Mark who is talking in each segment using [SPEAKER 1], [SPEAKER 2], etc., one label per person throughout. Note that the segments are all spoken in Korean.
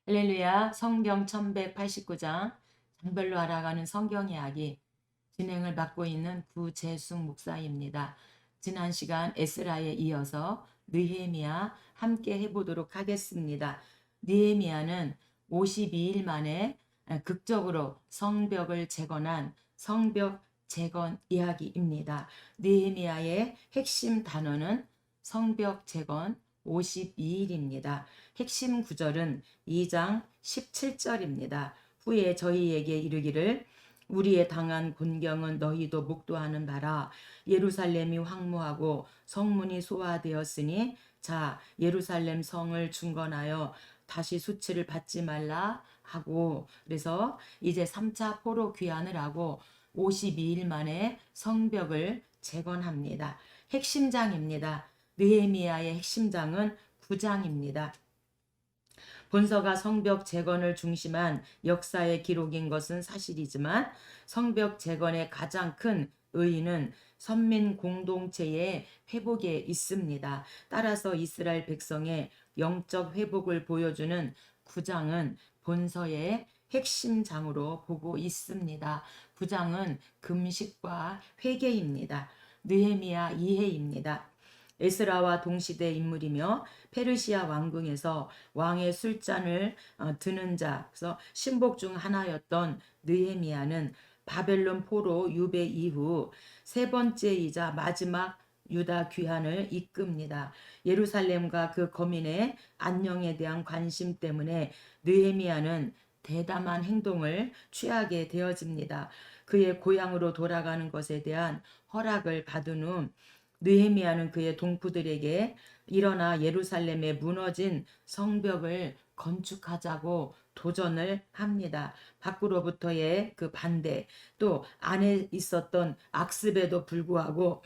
[SPEAKER 1] 할렐루야. 성경 1189장 장별로 알아가는 성경 이야기 진행을 맡고 있는 구재숙 목사입니다. 지난 시간 에스라에 이어서 느헤미야 함께 해보도록 하겠습니다. 느헤미야는 52일 만에 극적으로 성벽을 재건한 성벽 재건 이야기입니다. 느헤미야의 핵심 단어는 성벽 재건 52일입니다. 핵심 구절은 2장 17절입니다. 후에 저희에게 이르기를 우리의 당한 곤경은 너희도 목도하는 바라. 예루살렘이 황무하고 성문이 소화되었으니 자 예루살렘 성을 중건하여 다시 수치를 받지 말라 하고, 그래서 이제 3차 포로 귀환을 하고 52일 만에 성벽을 재건합니다. 핵심장입니다. 느헤미야의 핵심장은 9장입니다. 본서가 성벽 재건을 중심한 역사의 기록인 것은 사실이지만 성벽 재건의 가장 큰 의의는 선민 공동체의 회복에 있습니다. 따라서 이스라엘 백성의 영적 회복을 보여주는 9장은 본서의 핵심장으로 보고 있습니다. 9장은 금식과 회개입니다. 느헤미야 이해입니다. 에스라와 동시대 인물이며 페르시아 왕궁에서 왕의 술잔을 드는 자, 그래서 신복 중 하나였던 느헤미야는 바벨론 포로 유배 이후 세 번째이자 마지막 유다 귀환을 이끕니다. 예루살렘과 그 거민의 안녕에 대한 관심 때문에 느헤미야는 대담한 행동을 취하게 되어집니다. 그의 고향으로 돌아가는 것에 대한 허락을 받은 후 느헤미야는 그의 동포들에게 일어나 예루살렘에 무너진 성벽을 건축하자고 도전을 합니다. 밖으로부터의 그 반대, 또 안에 있었던 악습에도 불구하고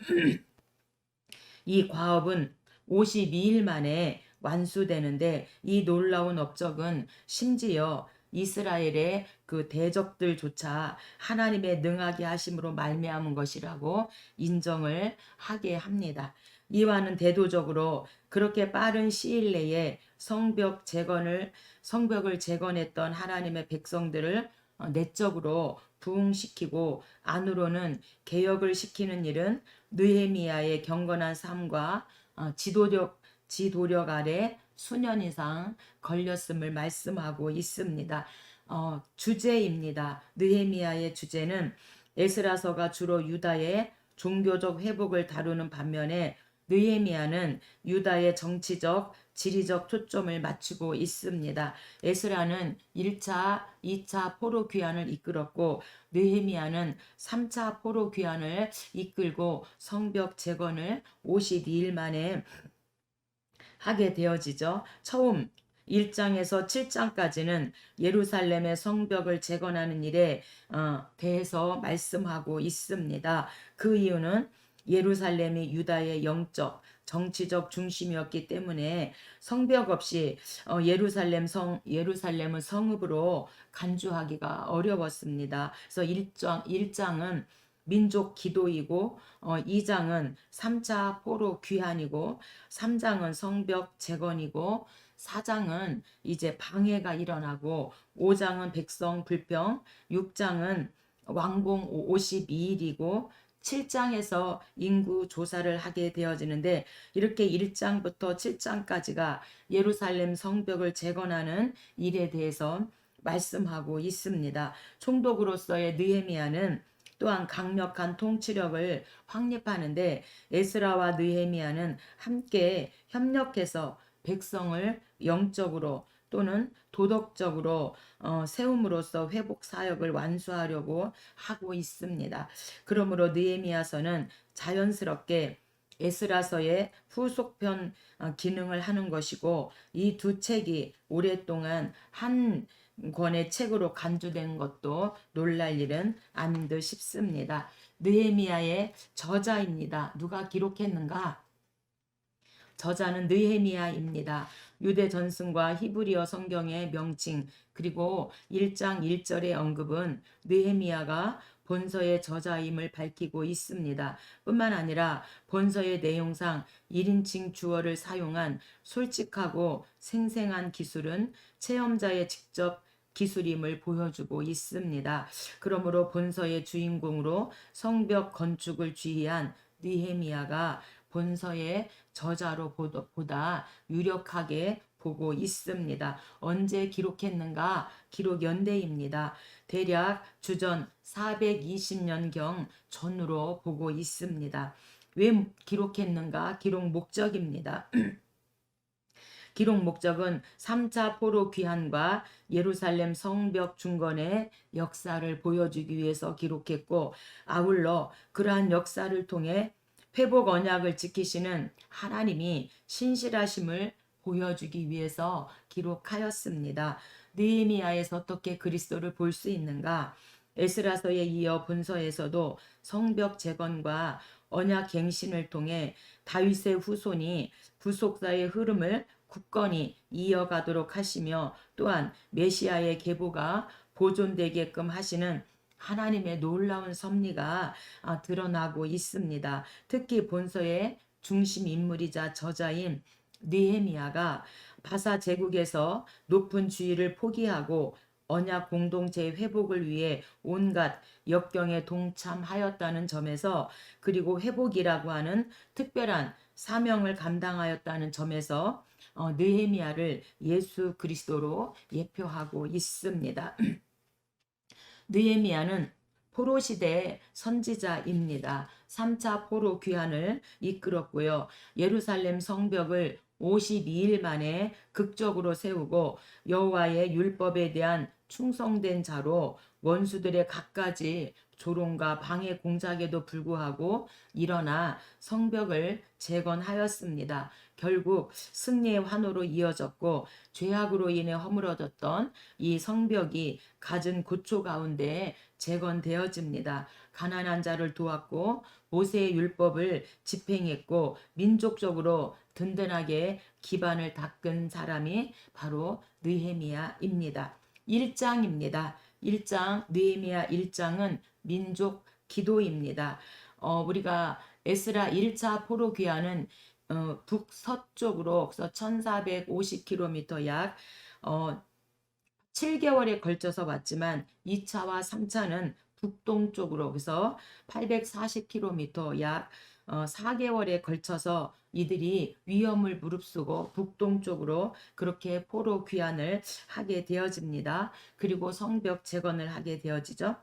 [SPEAKER 1] 이 과업은 52일 만에 완수되는데, 이 놀라운 업적은 심지어 이스라엘의 그 대적들조차 하나님의 능하게 하심으로 말미암은 것이라고 인정을 하게 합니다. 이와는 대도적으로 그렇게 빠른 시일 내에 성벽을 재건했던 하나님의 백성들을 내적으로 부흥시키고 안으로는 개혁을 시키는 일은 느헤미야의 경건한 삶과 지도력 아래 수년 이상 걸렸음을 말씀하고 있습니다. 주제입니다. 느헤미야의 주제는 에스라서가 주로 유다의 종교적 회복을 다루는 반면에 느헤미야는 유다의 정치적, 지리적 초점을 맞추고 있습니다. 에스라는 1차, 2차 포로 귀환을 이끌었고 느헤미야는 3차 포로 귀환을 이끌고 성벽 재건을 52일 만에 하게 되어지죠. 처음 1장에서 7장까지는 예루살렘의 성벽을 재건하는 일에 대해서 말씀하고 있습니다. 그 이유는 예루살렘이 유다의 영적, 정치적 중심이었기 때문에 성벽 없이 예루살렘은 성읍으로 간주하기가 어려웠습니다. 그래서 1장은 민족 기도이고 2장은 3차 포로 귀환이고 3장은 성벽 재건이고 4장은 이제 방해가 일어나고 5장은 백성 불평, 6장은 왕봉 52일이고 7장에서 인구 조사를 하게 되어지는데, 이렇게 1장부터 7장까지가 예루살렘 성벽을 재건하는 일에 대해서 말씀하고 있습니다. 총독으로서의 느헤미야는 또한 강력한 통치력을 확립하는데 에스라와 느헤미야는 함께 협력해서 백성을 영적으로 또는 도덕적으로 세움으로써 회복 사역을 완수하려고 하고 있습니다. 그러므로 느헤미야서는 자연스럽게 에스라서의 후속편 기능을 하는 것이고, 이 두 책이 오랫동안 한 권의 책으로 간주된 것도 놀랄 일은 아닌 듯 싶습니다. 느헤미야의 저자입니다. 누가 기록했는가? 저자는 느헤미야입니다. 유대 전승과 히브리어 성경의 명칭 그리고 1장 1절의 언급은 느헤미야가 본서의 저자임을 밝히고 있습니다. 뿐만 아니라 본서의 내용상 1인칭 주어를 사용한 솔직하고 생생한 기술은 체험자의 직접 기술임을 보여주고 있습니다. 그러므로 본서의 주인공으로 성벽 건축을 지휘한 느헤미야가 본서의 저자로 보다 유력하게 보고 있습니다. 언제 기록했는가? 기록 연대입니다. 대략 주전 420년경 전으로 보고 있습니다. 왜 기록했는가? 기록 목적입니다. 기록 목적은 3차 포로 귀환과 예루살렘 성벽 중건의 역사를 보여주기 위해서 기록했고, 아울러 그러한 역사를 통해 회복 언약을 지키시는 하나님이 신실하심을 보여주기 위해서 기록하였습니다. 느헤미야에서 어떻게 그리스도를 볼 수 있는가? 에스라서에 이어 본서에서도 성벽 재건과 언약 갱신을 통해 다윗의 후손이 부속사의 흐름을 굳건히 이어가도록 하시며, 또한 메시아의 계보가 보존되게끔 하시는 하나님의 놀라운 섭리가 드러나고 있습니다. 특히 본서의 중심 인물이자 저자인 느헤미야가 바사 제국에서 높은 지위를 포기하고 언약 공동체의 회복을 위해 온갖 역경에 동참하였다는 점에서, 그리고 회복이라고 하는 특별한 사명을 감당하였다는 점에서 느헤미야를 예수 그리스도로 예표하고 있습니다. 느헤미야는 포로 시대의 선지자입니다. 3차 포로 귀환을 이끌었고요. 예루살렘 성벽을 52일 만에 극적으로 세우고 여호와의 율법에 대한 충성된 자로 원수들의 갖가지 조롱과 방해 공작에도 불구하고 일어나 성벽을 재건하였습니다. 결국 승리의 환호로 이어졌고, 죄악으로 인해 허물어졌던 이 성벽이 갖은 고초 가운데 재건되어집니다. 가난한 자를 도왔고 모세의 율법을 집행했고 민족적으로 든든하게 기반을 닦은 사람이 바로 느헤미야입니다. 1장입니다. 1장 느헤미야 1장은 민족 기도입니다. 우리가 에스라 1차 포로 귀환은 북서쪽으로 1450km 약 7개월에 걸쳐서 왔지만 2차와 3차는 북동쪽으로, 그래서 840km 약 4개월에 걸쳐서 이들이 위험을 무릅쓰고 북동쪽으로 그렇게 포로 귀환을 하게 되어집니다. 그리고 성벽 재건을 하게 되어지죠.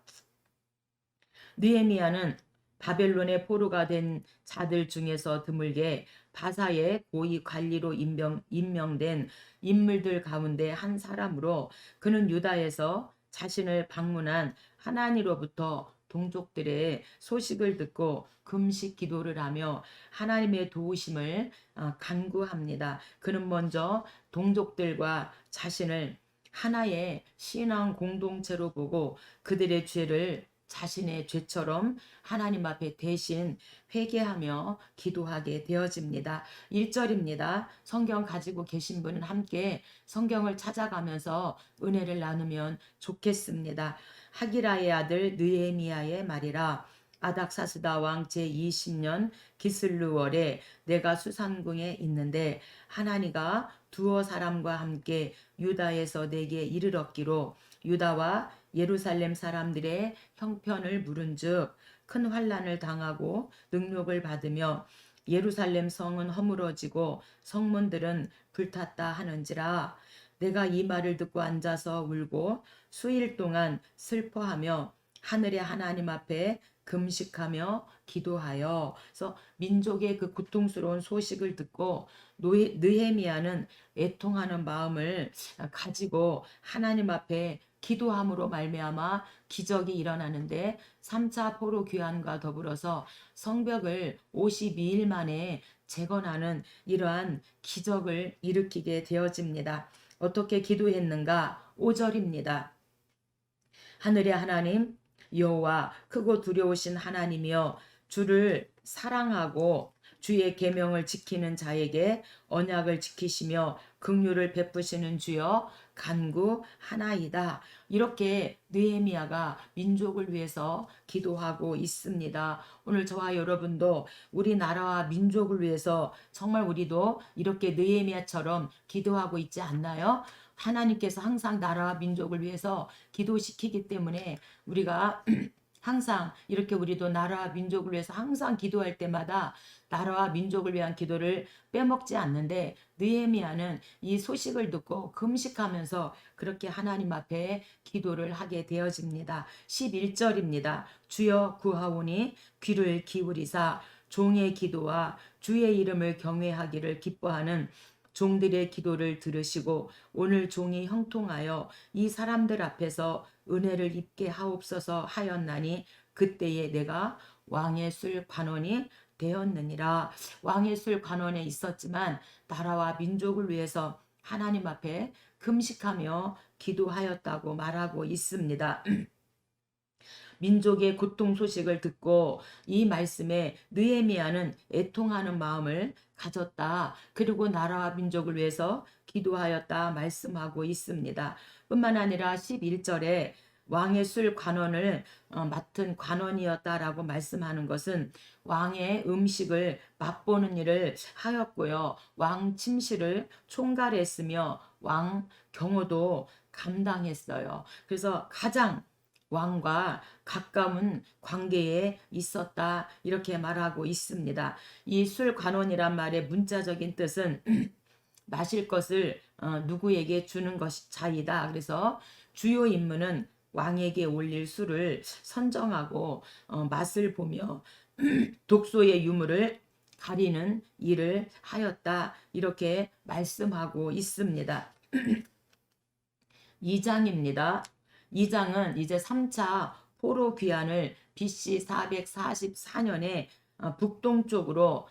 [SPEAKER 1] 느헤미야는 바벨론의 포로가 된 자들 중에서 드물게 바사의 고위 관리로 임명된 인물들 가운데 한 사람으로, 그는 유다에서 자신을 방문한 하나니로부터 동족들의 소식을 듣고 금식 기도를 하며 하나님의 도우심을 간구합니다. 그는 먼저 동족들과 자신을 하나의 신앙 공동체로 보고 그들의 죄를 자신의 죄처럼 하나님 앞에 대신 회개하며 기도하게 되어집니다. 1절입니다. 성경 가지고 계신 분은 함께 성경을 찾아가면서 은혜를 나누면 좋겠습니다. 하기라의 아들 느헤미야의 말이라. 아닥사스다 왕 제20년 기슬루월에 내가 수산궁에 있는데 하나니가 두어 사람과 함께 유다에서 내게 이르렀기로, 유다와 예루살렘 사람들의 형편을 물은즉 큰 환난을 당하고 능욕을 받으며 예루살렘 성은 허물어지고 성문들은 불탔다 하는지라. 내가 이 말을 듣고 앉아서 울고 수일 동안 슬퍼하며 하늘의 하나님 앞에 금식하며 기도하여. 그래서 민족의 그 고통스러운 소식을 듣고 느헤미야는 애통하는 마음을 가지고 하나님 앞에 기도함으로 말미암아 기적이 일어나는데, 3차 포로 귀환과 더불어서 성벽을 52일 만에 재건하는 이러한 기적을 일으키게 되어집니다. 어떻게 기도했는가? 5절입니다. 하늘의 하나님 여호와 크고 두려우신 하나님이여, 주를 사랑하고 주의 계명을 지키는 자에게 언약을 지키시며 긍휼을 베푸시는 주여 간구하나이다. 이렇게 느헤미야가 민족을 위해서 기도하고 있습니다. 오늘 저와 여러분도 우리나라와 민족을 위해서 정말 우리도 이렇게 느헤미야처럼 기도하고 있지 않나요? 하나님께서 항상 나라와 민족을 위해서 기도시키기 때문에 우리가 항상 이렇게 우리도 나라와 민족을 위해서 항상 기도할 때마다 나라와 민족을 위한 기도를 빼먹지 않는데, 느헤미야는 이 소식을 듣고 금식하면서 그렇게 하나님 앞에 기도를 하게 되어집니다. 11절입니다. 주여 구하오니 귀를 기울이사 종의 기도와 주의 이름을 경외하기를 기뻐하는 종들의 기도를 들으시고 오늘 종이 형통하여 이 사람들 앞에서 은혜를 입게 하옵소서 하였나니 그때에 내가 왕의 술 관원이 되었느니라. 왕의 술 관원에 있었지만 나라와 민족을 위해서 하나님 앞에 금식하며 기도하였다고 말하고 있습니다. 민족의 고통 소식을 듣고 이 말씀에 느헤미야는 애통하는 마음을 가졌다. 그리고 나라와 민족을 위해서 기도하였다 말씀하고 있습니다. 뿐만 아니라 11절에 왕의 술 관원을 맡은 관원이었다라고 말씀하는 것은 왕의 음식을 맛보는 일을 하였고요. 왕 침실을 총괄했으며 왕 경호도 감당했어요. 그래서 가장 왕과 가까운 관계에 있었다 이렇게 말하고 있습니다. 이 술관원이란 말의 문자적인 뜻은 마실 것을 누구에게 주는 것이 자이다. 그래서 주요 임무는 왕에게 올릴 술을 선정하고 맛을 보며 독소의 유무를 가리는 일을 하였다 이렇게 말씀하고 있습니다. 2장입니다. 2장은 이제 3차 포로 귀환을 BC 444년에 북동쪽으로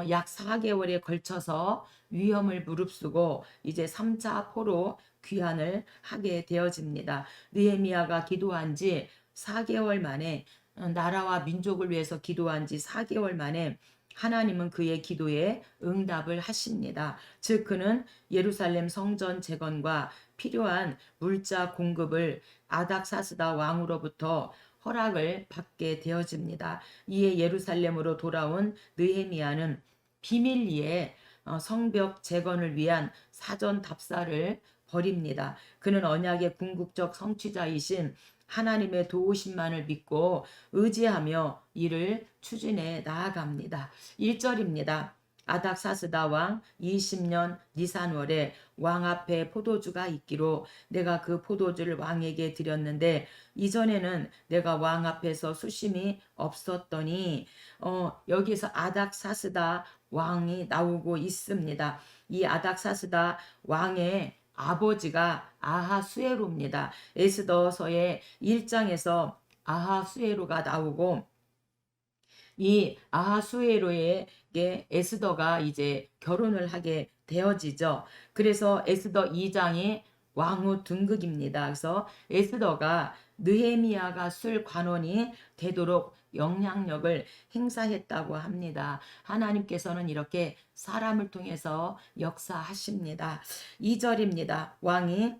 [SPEAKER 1] 약 4개월에 걸쳐서 위험을 무릅쓰고 이제 3차 포로 귀환을 하게 되어집니다. 느헤미야가 기도한 지 4개월 만에 나라와 민족을 위해서 기도한 지 4개월 만에 하나님은 그의 기도에 응답을 하십니다. 즉 그는 예루살렘 성전 재건과 필요한 물자 공급을 아닥사스다 왕으로부터 허락을 받게 되어집니다. 이에 예루살렘으로 돌아온 느헤미야는 비밀리에 성벽 재건을 위한 사전 답사를 벌입니다. 그는 언약의 궁극적 성취자이신 하나님의 도우심만을 믿고 의지하며 이를 추진해 나아갑니다. 1절입니다. 아닥사스다 왕 20년 니산월에 왕 앞에 포도주가 있기로 내가 그 포도주를 왕에게 드렸는데 이전에는 내가 왕 앞에서 수심이 없었더니 여기서 아닥사스다 왕이 나오고 있습니다. 이 아닥사스다 왕의 아버지가 아하수에로입니다. 에스더서의 1장에서 아하수에로가 나오고 이 아하수에로에게 에스더가 이제 결혼을 하게 되어지죠. 그래서 에스더 2장이 왕후 등극입니다. 그래서 에스더가 느헤미야가 술 관원이 되도록 영향력을 행사했다고 합니다. 하나님께서는 이렇게 사람을 통해서 역사하십니다. 2절입니다. 왕이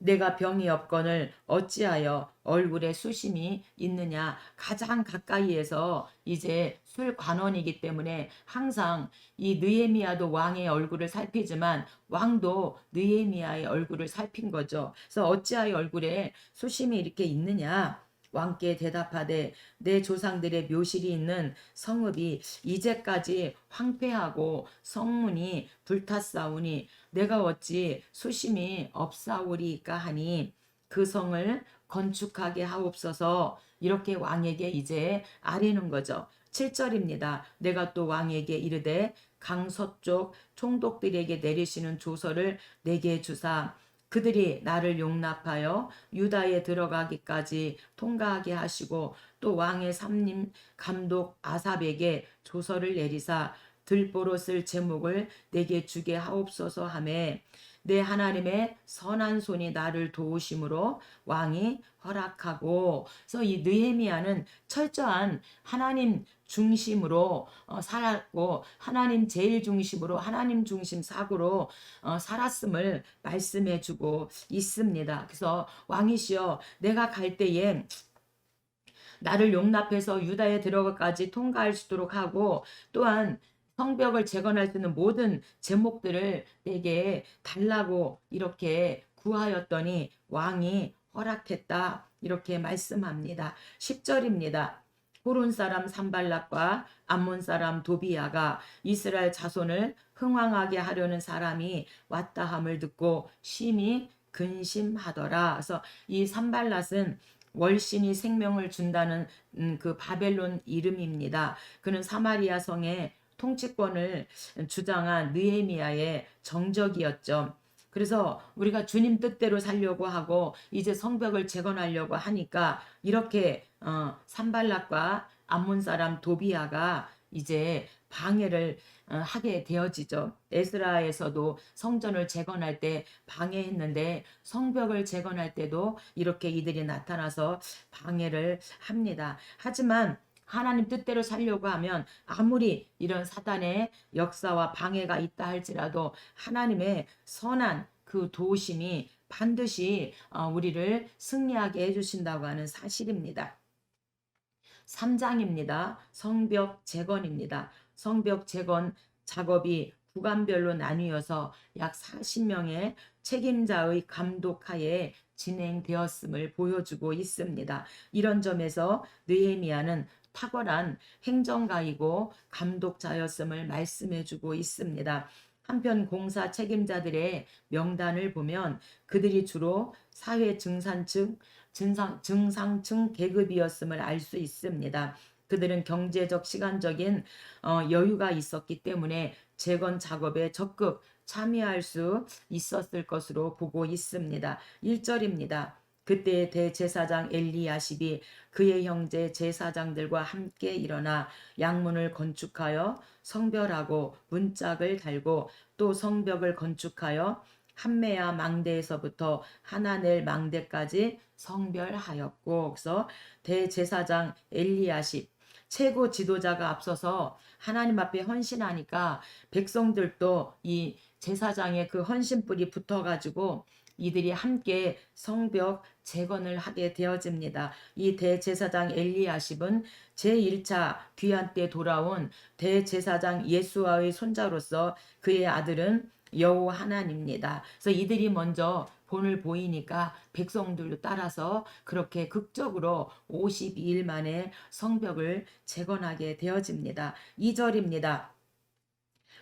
[SPEAKER 1] 내가 병이 없거늘 어찌하여 얼굴에 수심이 있느냐. 가장 가까이에서 이제 술 관원이기 때문에 항상 이 느헤미야도 왕의 얼굴을 살피지만 왕도 느헤미야의 얼굴을 살핀 거죠. 그래서 어찌하여 얼굴에 수심이 이렇게 있느냐. 왕께 대답하되 내 조상들의 묘실이 있는 성읍이 이제까지 황폐하고 성문이 불탔사오니 내가 어찌 수심이 없사오리까 하니 그 성을 건축하게 하옵소서. 이렇게 왕에게 이제 아뢰는 거죠. 7절입니다. 내가 또 왕에게 이르되 강서쪽 총독들에게 내리시는 조서를 내게 주사 그들이 나를 용납하여 유다에 들어가기까지 통과하게 하시고 또 왕의 삼림 감독 아삽에게 조서를 내리사 들보로 쓸 제목을 내게 주게 하옵소서 하매 내 하나님의 선한 손이 나를 도우심으로 왕이 허락하고. 그래서 이 느헤미야는 철저한 하나님 중심으로 살았고 하나님 제일 중심으로 하나님 중심 사고로 살았음을 말씀해 주고 있습니다. 그래서 왕이시여 내가 갈 때에 나를 용납해서 유다에 들어가까지 통과할 수 있도록 하고 또한 성벽을 재건할 수 있는 모든 제목들을 내게 달라고 이렇게 구하였더니 왕이 허락했다. 이렇게 말씀합니다. 10절입니다. 호론 사람 산발락과 암몬 사람 도비야가 이스라엘 자손을 흥왕하게 하려는 사람이 왔다 함을 듣고 심히 근심하더라. 그래서 이 산발랏은 월신이 생명을 준다는 그 바벨론 이름입니다. 그는 사마리아 성의 통치권을 주장한 느헤미야의 정적이었죠. 그래서 우리가 주님 뜻대로 살려고 하고 이제 성벽을 재건하려고 하니까 이렇게 산발락과 암몬 사람 도비야가 이제 방해를 하게 되어지죠. 에스라에서도 성전을 재건할 때 방해했는데 성벽을 재건할 때도 이렇게 이들이 나타나서 방해를 합니다. 하지만 하나님 뜻대로 살려고 하면 아무리 이런 사단의 역사와 방해가 있다 할지라도 하나님의 선한 그 도우심이 반드시 우리를 승리하게 해주신다고 하는 사실입니다. 3장입니다. 성벽 재건입니다. 성벽 재건 작업이 구간별로 나뉘어서 약 40명의 책임자의 감독하에 진행되었음을 보여주고 있습니다. 이런 점에서 느헤미야는 탁월한 행정가이고 감독자였음을 말씀해주고 있습니다. 한편 공사 책임자들의 명단을 보면 그들이 주로 사회 증상층 계급이었음을 알 수 있습니다. 그들은 경제적 시간적인 여유가 있었기 때문에 재건 작업에 적극 참여할 수 있었을 것으로 보고 있습니다. 1절입니다. 그때 대제사장 엘리야십이 그의 형제 제사장들과 함께 일어나 양문을 건축하여 성별하고 문짝을 달고 또 성벽을 건축하여 한메야 망대에서부터 하나넬 망대까지 성별하였고. 그래서 대제사장 엘리야십 최고 지도자가 앞서서 하나님 앞에 헌신하니까 백성들도 이 제사장의 그 헌신불이 붙어가지고 이들이 함께 성벽 재건을 하게 되어집니다. 이 대제사장 엘리야십은 제1차 귀환 때 돌아온 대제사장 예수아의 손자로서 그의 아들은 여호 하나님입니다. 그래서 이들이 먼저 본을 보이니까 백성들도 따라서 그렇게 극적으로 52일 만에 성벽을 재건하게 되어집니다. 2절입니다.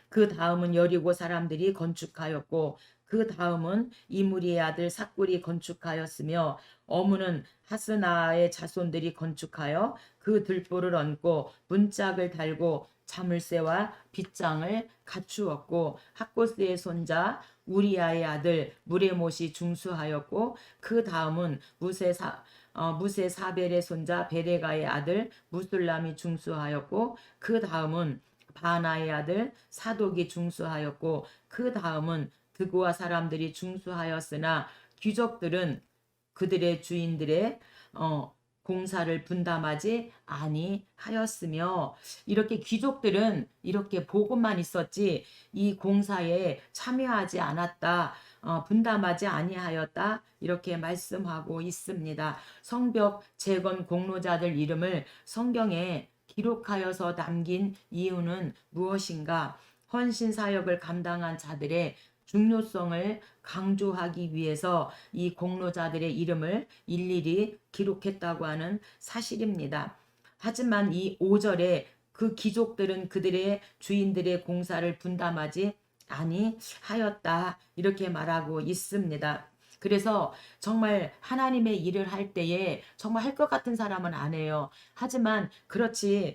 [SPEAKER 1] 그 다음은 여리고 사람들이 건축하였고 그 다음은 이무리의 아들 삭굴이 건축하였으며 어무는 하스나의 자손들이 건축하여 그 들보를 얹고 문짝을 달고 자물쇠와 빗장을 갖추었고 학고스의 손자 우리아의 아들 무레못이 중수하였고 그 다음은 무세 사벨의 손자 베레가의 아들 무술람이 중수하였고 그 다음은 바나의 아들 사독이 중수하였고 그 다음은 드고와 사람들이 중수하였으나 귀족들은 그들의 주인들의 공사를 분담하지 아니하였으며. 이렇게 귀족들은 이렇게 보고만 있었지 이 공사에 참여하지 않았다. 분담하지 아니하였다. 이렇게 말씀하고 있습니다. 성벽 재건 공로자들 이름을 성경에 기록하여서 남긴 이유는 무엇인가? 헌신 사역을 감당한 자들의 중요성을 강조하기 위해서 이 공로자들의 이름을 일일이 기록했다고 하는 사실입니다. 하지만 이 5절에 그 귀족들은 그들의 주인들의 공사를 분담하지 아니하였다. 이렇게 말하고 있습니다. 그래서 정말 하나님의 일을 할 때에 정말 할 것 같은 사람은 안 해요. 하지만 그렇지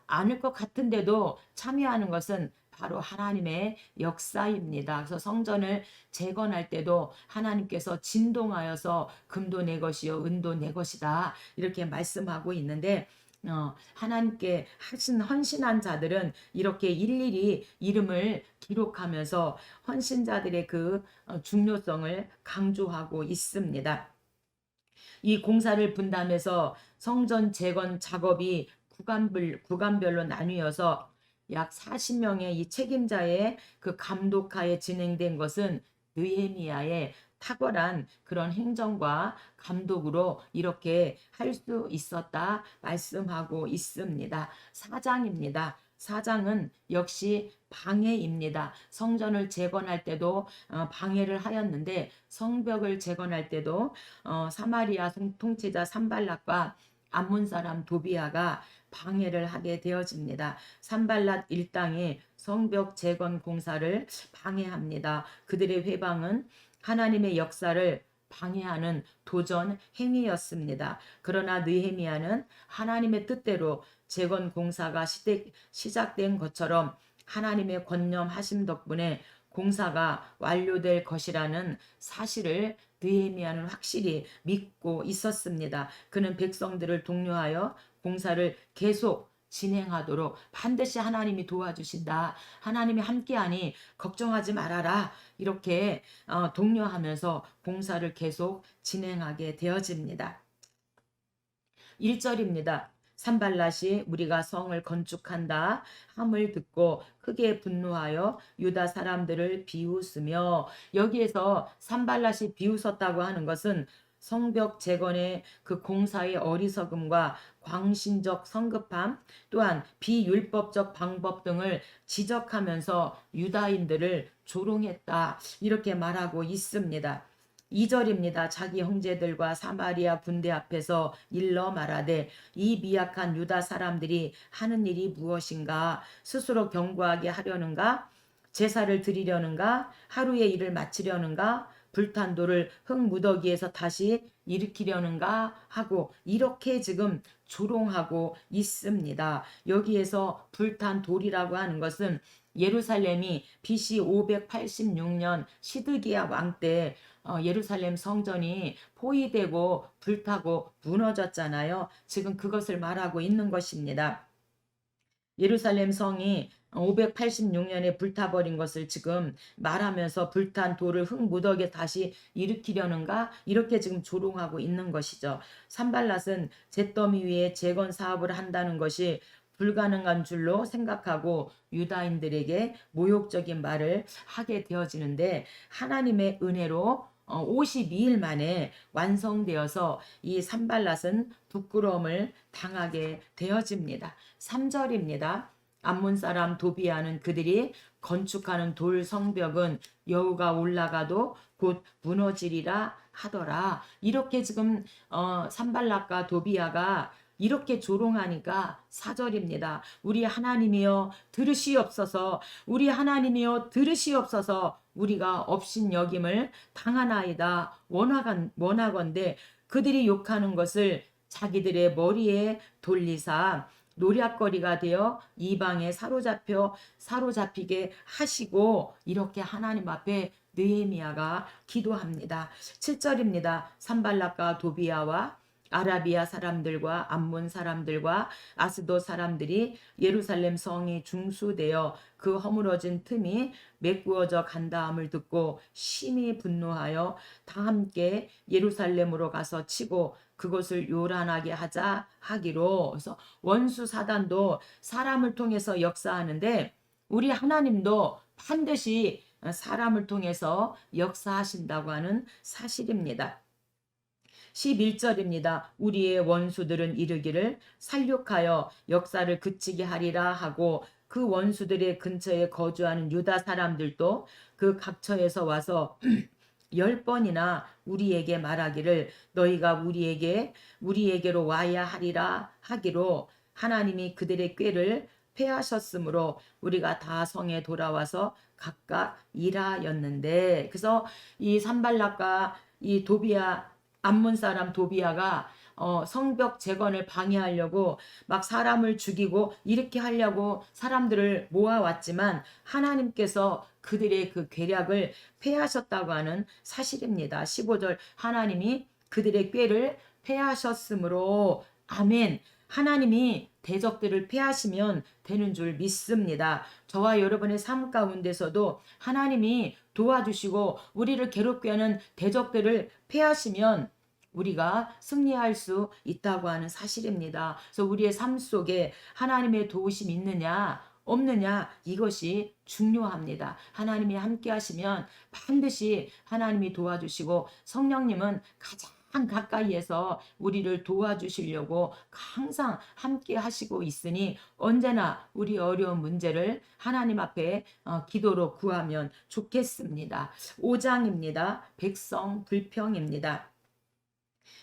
[SPEAKER 1] 않을 것 같은데도 참여하는 것은 바로 하나님의 역사입니다. 그래서 성전을 재건할 때도 하나님께서 진동하여서 금도 내 것이요 은도 내 것이다. 이렇게 말씀하고 있는데 하나님께 하신 헌신한 자들은 이렇게 일일이 이름을 기록하면서 헌신자들의 그 중요성을 강조하고 있습니다. 이 공사를 분담해서 성전 재건 작업이 구간별로 나뉘어서 약 40명의 이 책임자의 그 감독하에 진행된 것은 느헤미야의 탁월한 그런 행정과 감독으로 이렇게 할 수 있었다 말씀하고 있습니다. 사장입니다. 사장은 역시 방해입니다. 성전을 재건할 때도 방해를 하였는데 성벽을 재건할 때도 사마리아 통치자 산발락과 암몬 사람 도비아가 방해를 하게 되어집니다. 산발락 일당이 성벽 재건 공사를 방해합니다. 그들의 회방은 하나님의 역사를 방해하는 도전 행위였습니다. 그러나 느헤미야는 하나님의 뜻대로 재건 공사가 시작된 것처럼 하나님의 권념하심 덕분에 공사가 완료될 것이라는 사실을 느헤미야는 확실히 믿고 있었습니다. 그는 백성들을 독려하여 공사를 계속 진행하도록 반드시 하나님이 도와주신다. 하나님이 함께하니 걱정하지 말아라. 이렇게 독려하면서 공사를 계속 진행하게 되어집니다. 1절입니다. 산발랏이 우리가 성을 건축한다 함을 듣고 크게 분노하여 유다 사람들을 비웃으며, 여기에서 산발랏이 비웃었다고 하는 것은 성벽 재건의 그 공사의 어리석음과 광신적 성급함, 또한 비율법적 방법 등을 지적하면서 유다인들을 조롱했다 이렇게 말하고 있습니다. 2절입니다. 자기 형제들과 사마리아 군대 앞에서 일러 말하되 이 미약한 유다 사람들이 하는 일이 무엇인가? 스스로 견고하게 하려는가? 제사를 드리려는가? 하루의 일을 마치려는가? 불탄 돌을 흙 무더기에서 다시 일으키려는가? 하고 이렇게 지금 조롱하고 있습니다. 여기에서 불탄 돌이라고 하는 것은 예루살렘이 BC 586년 시드기야 왕 때 예루살렘 성전이 포위되고 불타고 무너졌잖아요. 지금 그것을 말하고 있는 것입니다. 예루살렘 성이 586년에 불타버린 것을 지금 말하면서 불탄 돌을 흙 무더기에 다시 일으키려는가? 이렇게 지금 조롱하고 있는 것이죠. 산발랏은 잿더미 위에 재건 사업을 한다는 것이 불가능한 줄로 생각하고 유다인들에게 모욕적인 말을 하게 되어지는데, 하나님의 은혜로 52일 만에 완성되어서 이 산발랏은 부끄러움을 당하게 되어집니다. 3절입니다. 암몬 사람 도비아는 그들이 건축하는 돌 성벽은 여우가 올라가도 곧 무너지리라 하더라. 이렇게 지금 산발락과 도비아가 이렇게 조롱하니까 4절입니다. 우리 하나님이여 들으시옵소서. 우리 하나님이여 들으시옵소서. 우리가 업신여김을 당하나이다. 원하건대 그들이 욕하는 것을 자기들의 머리에 돌리사 노략거리가 되어 이방에 사로잡히게 하시고, 이렇게 하나님 앞에 느헤미야가 기도합니다. 7절입니다. 산발락과 도비아와 아라비아 사람들과 암몬 사람들과 아스돗 사람들이 예루살렘 성이 중수되어 그 허물어진 틈이 메꾸어져 간다함을 듣고 심히 분노하여 다 함께 예루살렘으로 가서 치고 그것을 요란하게 하자 하기로. 그래서 원수 사단도 사람을 통해서 역사하는데 우리 하나님도 반드시 사람을 통해서 역사하신다고 하는 사실입니다. 11절입니다. 우리의 원수들은 이르기를 살육하여 역사를 그치게 하리라 하고, 그 원수들의 근처에 거주하는 유다 사람들도 그 각처에서 와서 10번이나 우리에게 말하기를 너희가 우리에게로 와야 하리라 하기로, 하나님이 그들의 꾀를 패하셨으므로 우리가 다 성에 돌아와서 각각 일하였는데. 그래서 이 산발락과 이 도비아 암몬 사람 도비아가 성벽 재건을 방해하려고 막 사람을 죽이고 이렇게 하려고 사람들을 모아왔지만 하나님께서 그들의 그 계략을 패하셨다고 하는 사실입니다. 15절 하나님이 그들의 꾀를 패하셨으므로, 아멘. 하나님이 대적들을 패하시면 되는 줄 믿습니다. 저와 여러분의 삶 가운데서도 하나님이 도와주시고 우리를 괴롭게 하는 대적들을 패하시면 우리가 승리할 수 있다고 하는 사실입니다. 그래서 우리의 삶 속에 하나님의 도우심이 있느냐 없느냐 이것이 중요합니다. 하나님이 함께 하시면 반드시 하나님이 도와주시고 성령님은 가장 가까이에서 우리를 도와주시려고 항상 함께 하시고 있으니 언제나 우리 어려운 문제를 하나님 앞에 기도로 구하면 좋겠습니다. 5장입니다. 백성 불평입니다.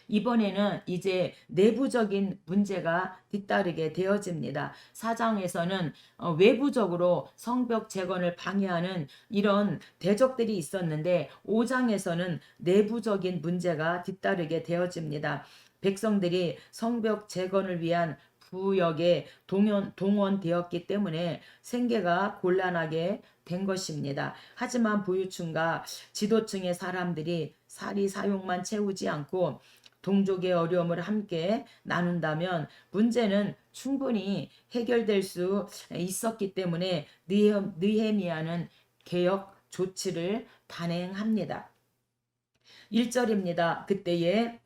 [SPEAKER 1] 이번에는 이제 내부적인 문제가 뒤따르게 되어집니다. 4장에서는 외부적으로 성벽 재건을 방해하는 이런 대적들이 있었는데 5장에서는 내부적인 문제가 뒤따르게 되어집니다. 백성들이 성벽 재건을 위한 부역에 동원되었기 때문에 생계가 곤란하게 된 것입니다. 하지만 부유층과 지도층의 사람들이 사리 사욕만 채우지 않고 동족의 어려움을 함께 나눈다면 문제는 충분히 해결될 수 있었기 때문에 느헤미야는 개혁 조치를 단행합니다. 1절입니다. 그때에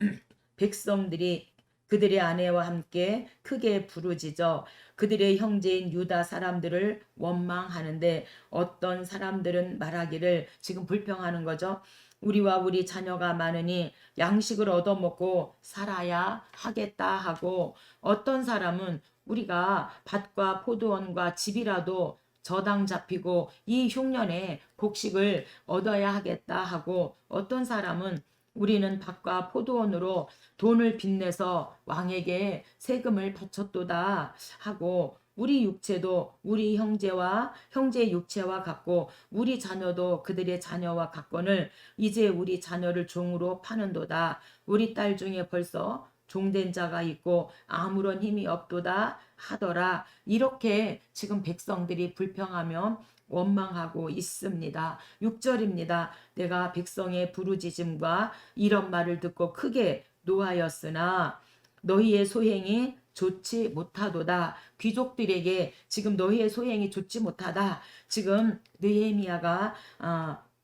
[SPEAKER 1] 백성들이 그들의 아내와 함께 크게 부르짖어 그들의 형제인 유다 사람들을 원망하는데 어떤 사람들은 말하기를 지금 불평하는 거죠. 우리와 우리 자녀가 많으니 양식을 얻어먹고 살아야 하겠다 하고 어떤 사람은 우리가 밭과 포도원과 집이라도 저당 잡히고 이 흉년에 곡식을 얻어야 하겠다 하고 어떤 사람은 우리는 밭과 포도원으로 돈을 빚내서 왕에게 세금을 바쳤도다 하고 우리 육체도 우리 형제의 육체와 같고 우리 자녀도 그들의 자녀와 같거늘 이제 우리 자녀를 종으로 파는도다. 우리 딸 중에 벌써 종된 자가 있고 아무런 힘이 없도다 하더라. 이렇게 지금 백성들이 불평하며 원망하고 있습니다. 6절입니다. 내가 백성의 부르짖음과 이런 말을 듣고 크게 노하였으나 너희의 소행이 좋지 못하도다. 귀족들에게 지금 너희의 소행이 좋지 못하다. 지금 느헤미야가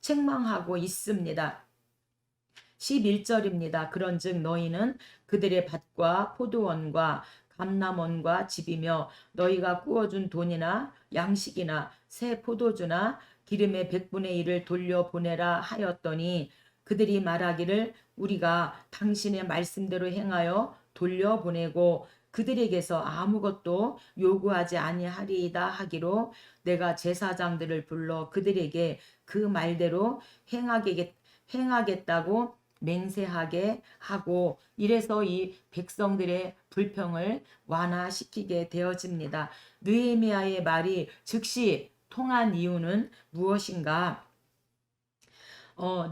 [SPEAKER 1] 책망하고 있습니다. 11절입니다. 그런즉 너희는 그들의 밭과 포도원과 감람원과 집이며 너희가 구워준 돈이나 양식이나 새 포도주나 기름의 100분의 1을 돌려보내라 하였더니 그들이 말하기를 우리가 당신의 말씀대로 행하여 돌려보내고 그들에게서 아무것도 요구하지 아니하리이다 하기로 내가 제사장들을 불러 그들에게 그 말대로 행하겠다고 맹세하게 하고 이래서 이 백성들의 불평을 완화시키게 되어집니다. 느헤미야의 말이 즉시 통한 이유는 무엇인가?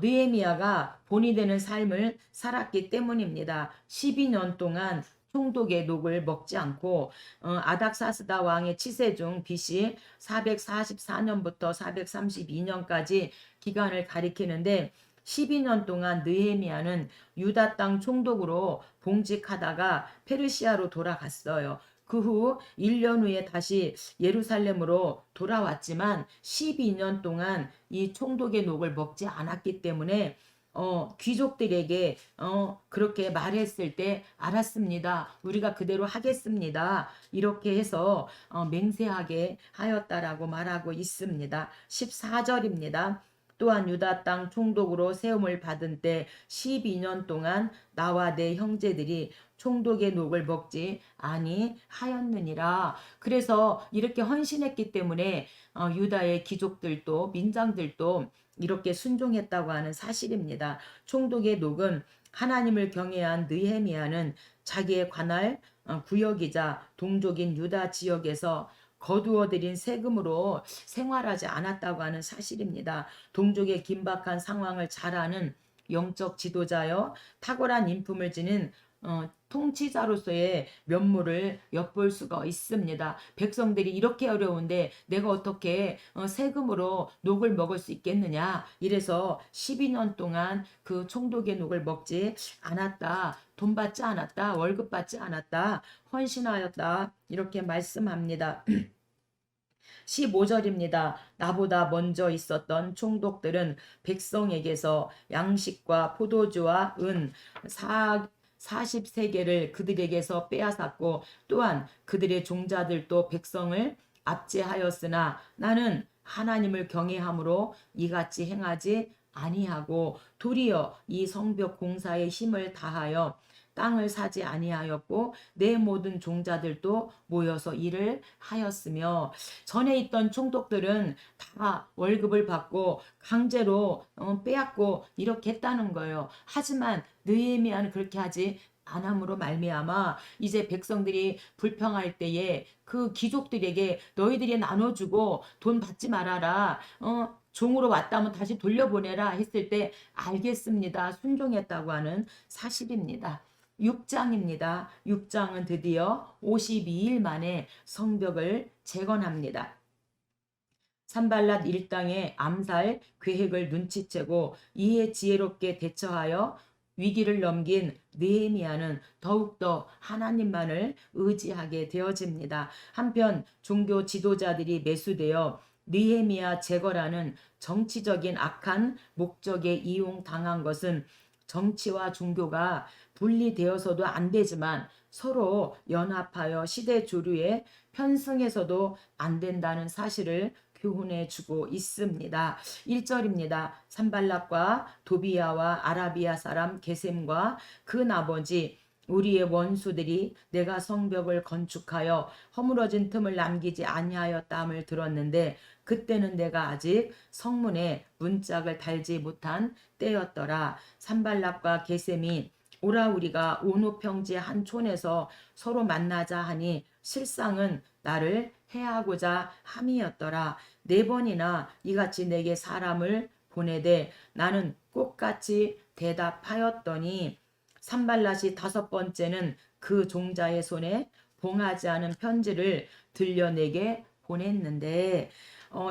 [SPEAKER 1] 느헤미야가 본이 되는 삶을 살았기 때문입니다. 12년 동안 총독의 녹을 먹지 않고 아닥사스다 왕의 치세 중 BC 444년부터 432년까지 기간을 가리키는데 12년 동안 느헤미야는 유다 땅 총독으로 봉직하다가 페르시아로 돌아갔어요. 그 후 1년 후에 다시 예루살렘으로 돌아왔지만 12년 동안 이 총독의 녹을 먹지 않았기 때문에 귀족들에게 그렇게 말했을 때 알았습니다. 우리가 그대로 하겠습니다. 이렇게 해서 맹세하게 하였다라고 말하고 있습니다. 14절입니다. 또한 유다 땅 총독으로 세움을 받은 때 12년 동안 나와 내 형제들이 총독의 녹을 먹지 아니하였느니라. 그래서 이렇게 헌신했기 때문에 유다의 귀족들도 민장들도 이렇게 순종했다고 하는 사실입니다. 총독의 녹은 하나님을 경외한 느헤미야는 자기의 관할 구역이자 동족인 유다 지역에서 거두어들인 세금으로 생활하지 않았다고 하는 사실입니다. 동족의 긴박한 상황을 잘 아는 영적 지도자여 탁월한 인품을 지닌 통치자로서의 면모를 엿볼 수가 있습니다. 백성들이 이렇게 어려운데 내가 어떻게 세금으로 녹을 먹을 수 있겠느냐. 이래서 12년 동안 그 총독의 녹을 먹지 않았다. 돈 받지 않았다. 월급 받지 않았다. 헌신하였다. 이렇게 말씀합니다. 15절입니다. 나보다 먼저 있었던 총독들은 백성에게서 양식과 포도주와 은 40세계를 그들에게서 빼앗았고 또한 그들의 종자들도 백성을 압제하였으나 나는 하나님을 경외함으로 이같이 행하지 아니하고 도리어 이 성벽 공사에 힘을 다하여 땅을 사지 아니하였고 내 모든 종자들도 모여서 일을 하였으며 전에 있던 총독들은 다 월급을 받고 강제로 빼앗고 이렇게 했다는 거예요. 하지만 느헤미야는 그렇게 하지 안함으로 말미암아 이제 백성들이 불평할 때에 그 귀족들에게 너희들이 나눠주고 돈 받지 말아라. 종으로 왔다면 다시 돌려보내라 했을 때 알겠습니다. 순종했다고 하는 사실입니다. 6장입니다. 6장은 드디어 52일 만에 성벽을 재건합니다. 산발랏 일당의 암살 계획을 눈치채고 이에 지혜롭게 대처하여 위기를 넘긴 느헤미야는 더욱더 하나님만을 의지하게 되어집니다. 한편 종교 지도자들이 매수되어 느헤미야 제거라는 정치적인 악한 목적에 이용당한 것은 정치와 종교가 분리되어서도 안 되지만 서로 연합하여 시대 조류에 편승해서도 안 된다는 사실을 교훈해 주고 있습니다. 1절입니다. 산발락과 도비야와 아라비아 사람 게셈과 그 나머지 우리의 원수들이 내가 성벽을 건축하여 허물어진 틈을 남기지 아니하였다함을 들었는데 그때는 내가 아직 성문에 문짝을 달지 못한 때였더라. 산발락과 게셈이 오라 우리가 오노평지 한 촌에서 서로 만나자 하니 실상은 나를 해하고자 함이었더라. 4번이나 이같이 내게 사람을 보내되 나는 꽃같이 대답하였더니 산발랏이 5번째는 그 종자의 손에 봉하지 않은 편지를 들려 내게 보냈는데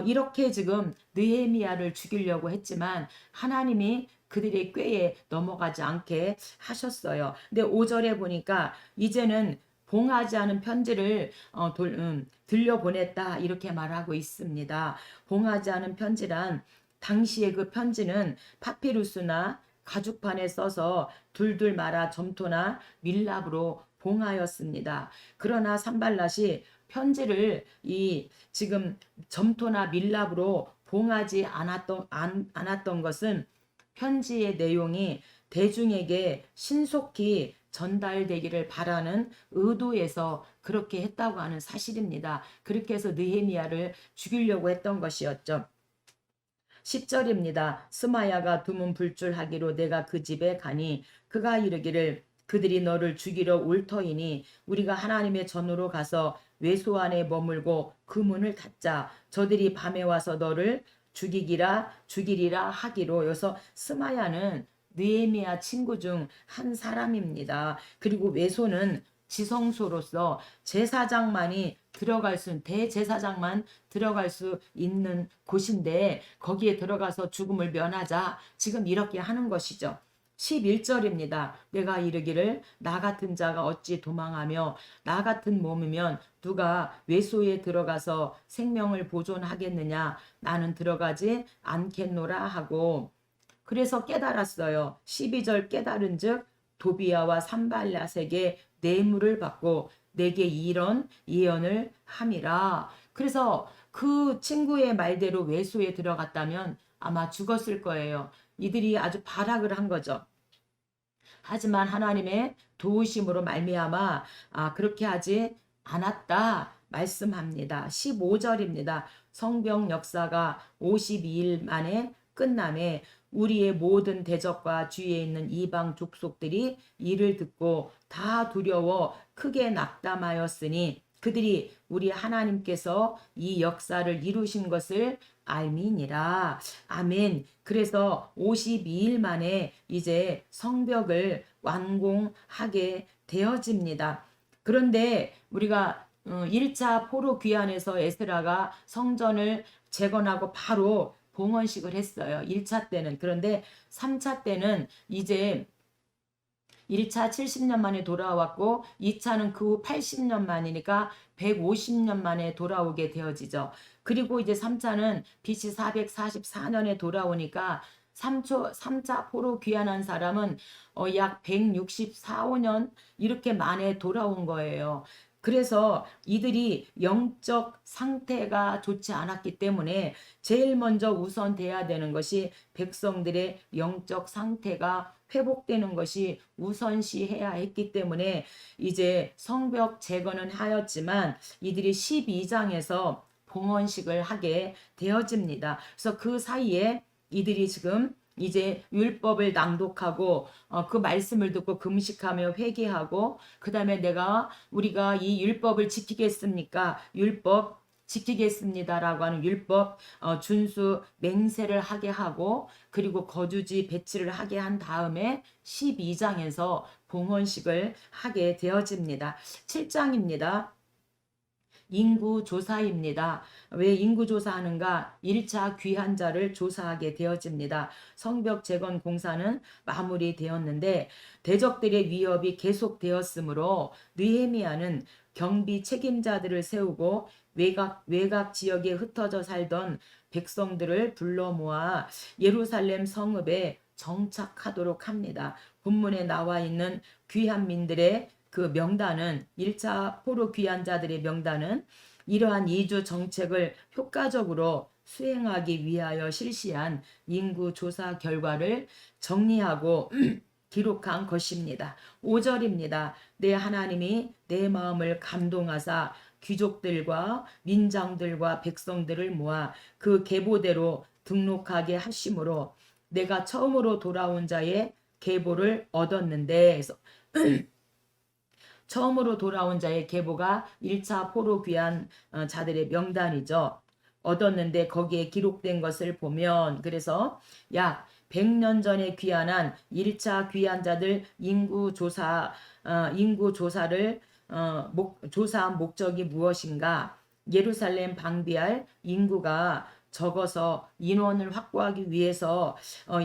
[SPEAKER 1] 이렇게 지금 느헤미야를 죽이려고 했지만 하나님이 그들의 꾀에 넘어가지 않게 하셨어요. 근데 5절에 보니까 이제는 봉하지 않은 편지를 들려보냈다 이렇게 말하고 있습니다. 봉하지 않은 편지란 당시의 그 편지는 파피루스나 가죽판에 써서 둘둘 말아 점토나 밀랍으로 봉하였습니다. 그러나 산발랏이 편지를 지금 점토나 밀랍으로 봉하지 않았던 것은 편지의 내용이 대중에게 신속히 전달되기를 바라는 의도에서 그렇게 했다고 하는 사실입니다. 그렇게 해서 느헤미야를 죽이려고 했던 것이었죠. 10절입니다. 스마야가 두문 불출하기로 내가 그 집에 가니 그가 이르기를 그들이 너를 죽이러 올 터이니 우리가 하나님의 전으로 가서 외소 안에 머물고 그 문을 닫자. 저들이 밤에 와서 너를 죽이리라 하기로. 여기서 스마야는 느헤미야 친구 중 한 사람입니다. 그리고 외소는 지성소로서 대제사장만 들어갈 수 있는 곳인데 거기에 들어가서 죽음을 면하자 지금 이렇게 하는 것이죠. 11절입니다. 내가 이르기를 나 같은 자가 어찌 도망하며 나 같은 몸이면 누가 외소에 들어가서 생명을 보존하겠느냐. 나는 들어가지 않겠노라 하고 그래서 깨달았어요. 12절 깨달은 즉 도비야와 산발랏에게 뇌물을 받고 내게 이런 예언을 함이라. 그래서 그 친구의 말대로 외소에 들어갔다면 아마 죽었을 거예요. 이들이 아주 발악을 한 거죠. 하지만 하나님의 도우심으로 말미암아 그렇게 하지 않았다 말씀합니다. 15절입니다. 성벽 역사가 52일 만에 끝남에 우리의 모든 대적과 주위에 있는 이방 족속들이 이를 듣고 다 두려워 크게 낙담하였으니 그들이 우리 하나님께서 이 역사를 이루신 것을 알미니라. 아멘. 그래서 52일 만에 이제 성벽을 완공하게 되어집니다. 그런데 우리가 1차 포로 귀환에서 에스라가 성전을 재건하고 바로 봉헌식을 했어요. 1차 때는. 그런데 3차 때는 이제 1차 70년 만에 돌아왔고 2차는 그 후 80년 만이니까 150년 만에 돌아오게 되어지죠. 그리고 이제 3차는 BC 444년에 돌아오니까 3차 포로 귀환한 사람은 약 164, 5년 이렇게 만에 돌아온 거예요. 그래서 이들이 영적 상태가 좋지 않았기 때문에 제일 먼저 우선돼야 되는 것이 백성들의 영적 상태가 회복되는 것이 우선시해야 했기 때문에 이제 성벽 재건은 하였지만 이들이 12장에서 봉헌식을 하게 되어집니다. 그래서 그 사이에 이들이 지금 이제 율법을 낭독하고 그 말씀을 듣고 금식하며 회개하고 그 다음에 우리가 이 율법을 지키겠습니까? 율법 지키겠습니다라고 하는 율법 준수 맹세를 하게 하고 그리고 거주지 배치를 하게 한 다음에 12장에서 봉헌식을 하게 되어집니다. 7장입니다. 인구 조사입니다. 왜 인구 조사하는가? 1차 귀한 자를 조사하게 되어집니다. 성벽 재건 공사는 마무리되었는데 대적들의 위협이 계속되었으므로 느헤미야는 경비 책임자들을 세우고 외곽 지역에 흩어져 살던 백성들을 불러 모아 예루살렘 성읍에 정착하도록 합니다. 본문에 나와 있는 귀한 민들의 그 명단은 1차 포로 귀한 자들의 명단은 이러한 이주 정책을 효과적으로 수행하기 위하여 실시한 인구 조사 결과를 정리하고 기록한 것입니다. 5절입니다. 내 하나님이 내 마음을 감동하사 귀족들과 민장들과 백성들을 모아 그 계보대로 등록하게 하심으로 내가 처음으로 돌아온 자의 계보를 얻었는데 처음으로 돌아온 자의 계보가 1차 포로 귀한 자들의 명단이죠. 얻었는데 거기에 기록된 것을 보면 그래서 약 100년 전에 귀환한 1차 귀한 자들 인구 조사를 조사한 목적이 무엇인가? 예루살렘 방비할 인구가 적어서 인원을 확보하기 위해서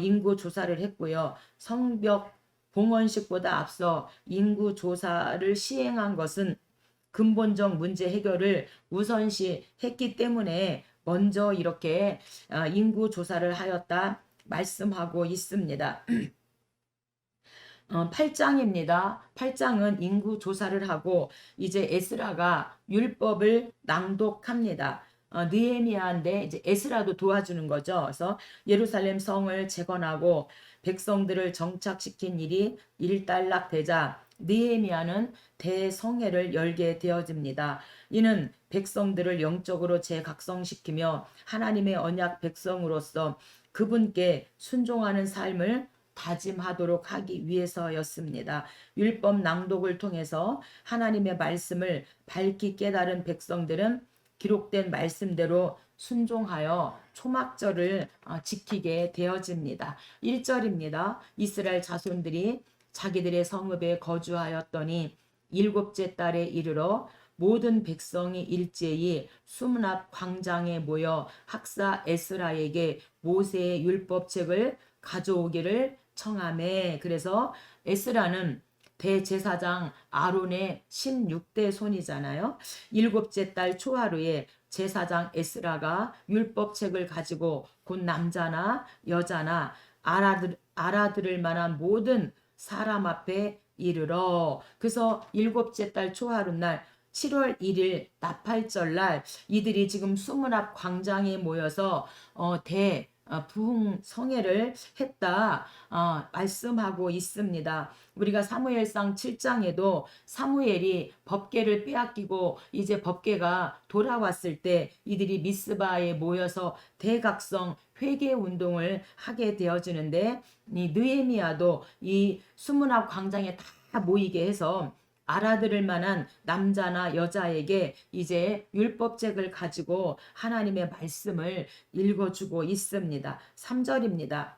[SPEAKER 1] 인구 조사를 했고요. 성벽 봉헌식보다 앞서 인구 조사를 시행한 것은 근본적 문제 해결을 우선시 했기 때문에 먼저 이렇게 인구 조사를 하였다 말씀하고 있습니다. 8장입니다. 8장은 인구 조사를 하고 이제 에스라가 율법을 낭독합니다. 느헤미야인데 이제 에스라도 도와주는 거죠. 그래서 예루살렘 성을 재건하고 백성들을 정착시킨 일이 일단락되자 느헤미야는 대성회를 열게 되어집니다. 이는 백성들을 영적으로 재각성시키며 하나님의 언약 백성으로서 그분께 순종하는 삶을 다짐하도록 하기 위해서였습니다. 율법 낭독을 통해서 하나님의 말씀을 밝히 깨달은 백성들은 기록된 말씀대로 순종하여 초막절을 지키게 되어집니다. 1절입니다. 이스라엘 자손들이 자기들의 성읍에 거주하였더니 일곱째 달에 이르러 모든 백성이 일제히 수문 앞 광장에 모여 학사 에스라에게 모세의 율법책을 가져오기를 청하매. 그래서 에스라는 대제사장 아론의 16대 손이잖아요. 일곱째 달 초하루에 제사장 에스라가 율법책을 가지고 곧 남자나 여자나 알아들을 만한 모든 사람 앞에 이르러. 그래서 일곱째 달 초하루 날 7월 1일 나팔절 날 이들이 지금 수문 앞 광장에 모여서 부흥 성회를 했다 말씀하고 있습니다. 우리가 사무엘상 7장에도 사무엘이 법궤를 빼앗기고 이제 법궤가 돌아왔을 때 이들이 미스바에 모여서 대각성 회개 운동을 하게 되어지는데 이 느헤미야도 이 수문 앞 광장에 다 모이게 해서 알아들을 만한 남자나 여자에게 이제 율법책을 가지고 하나님의 말씀을 읽어주고 있습니다. 3절입니다.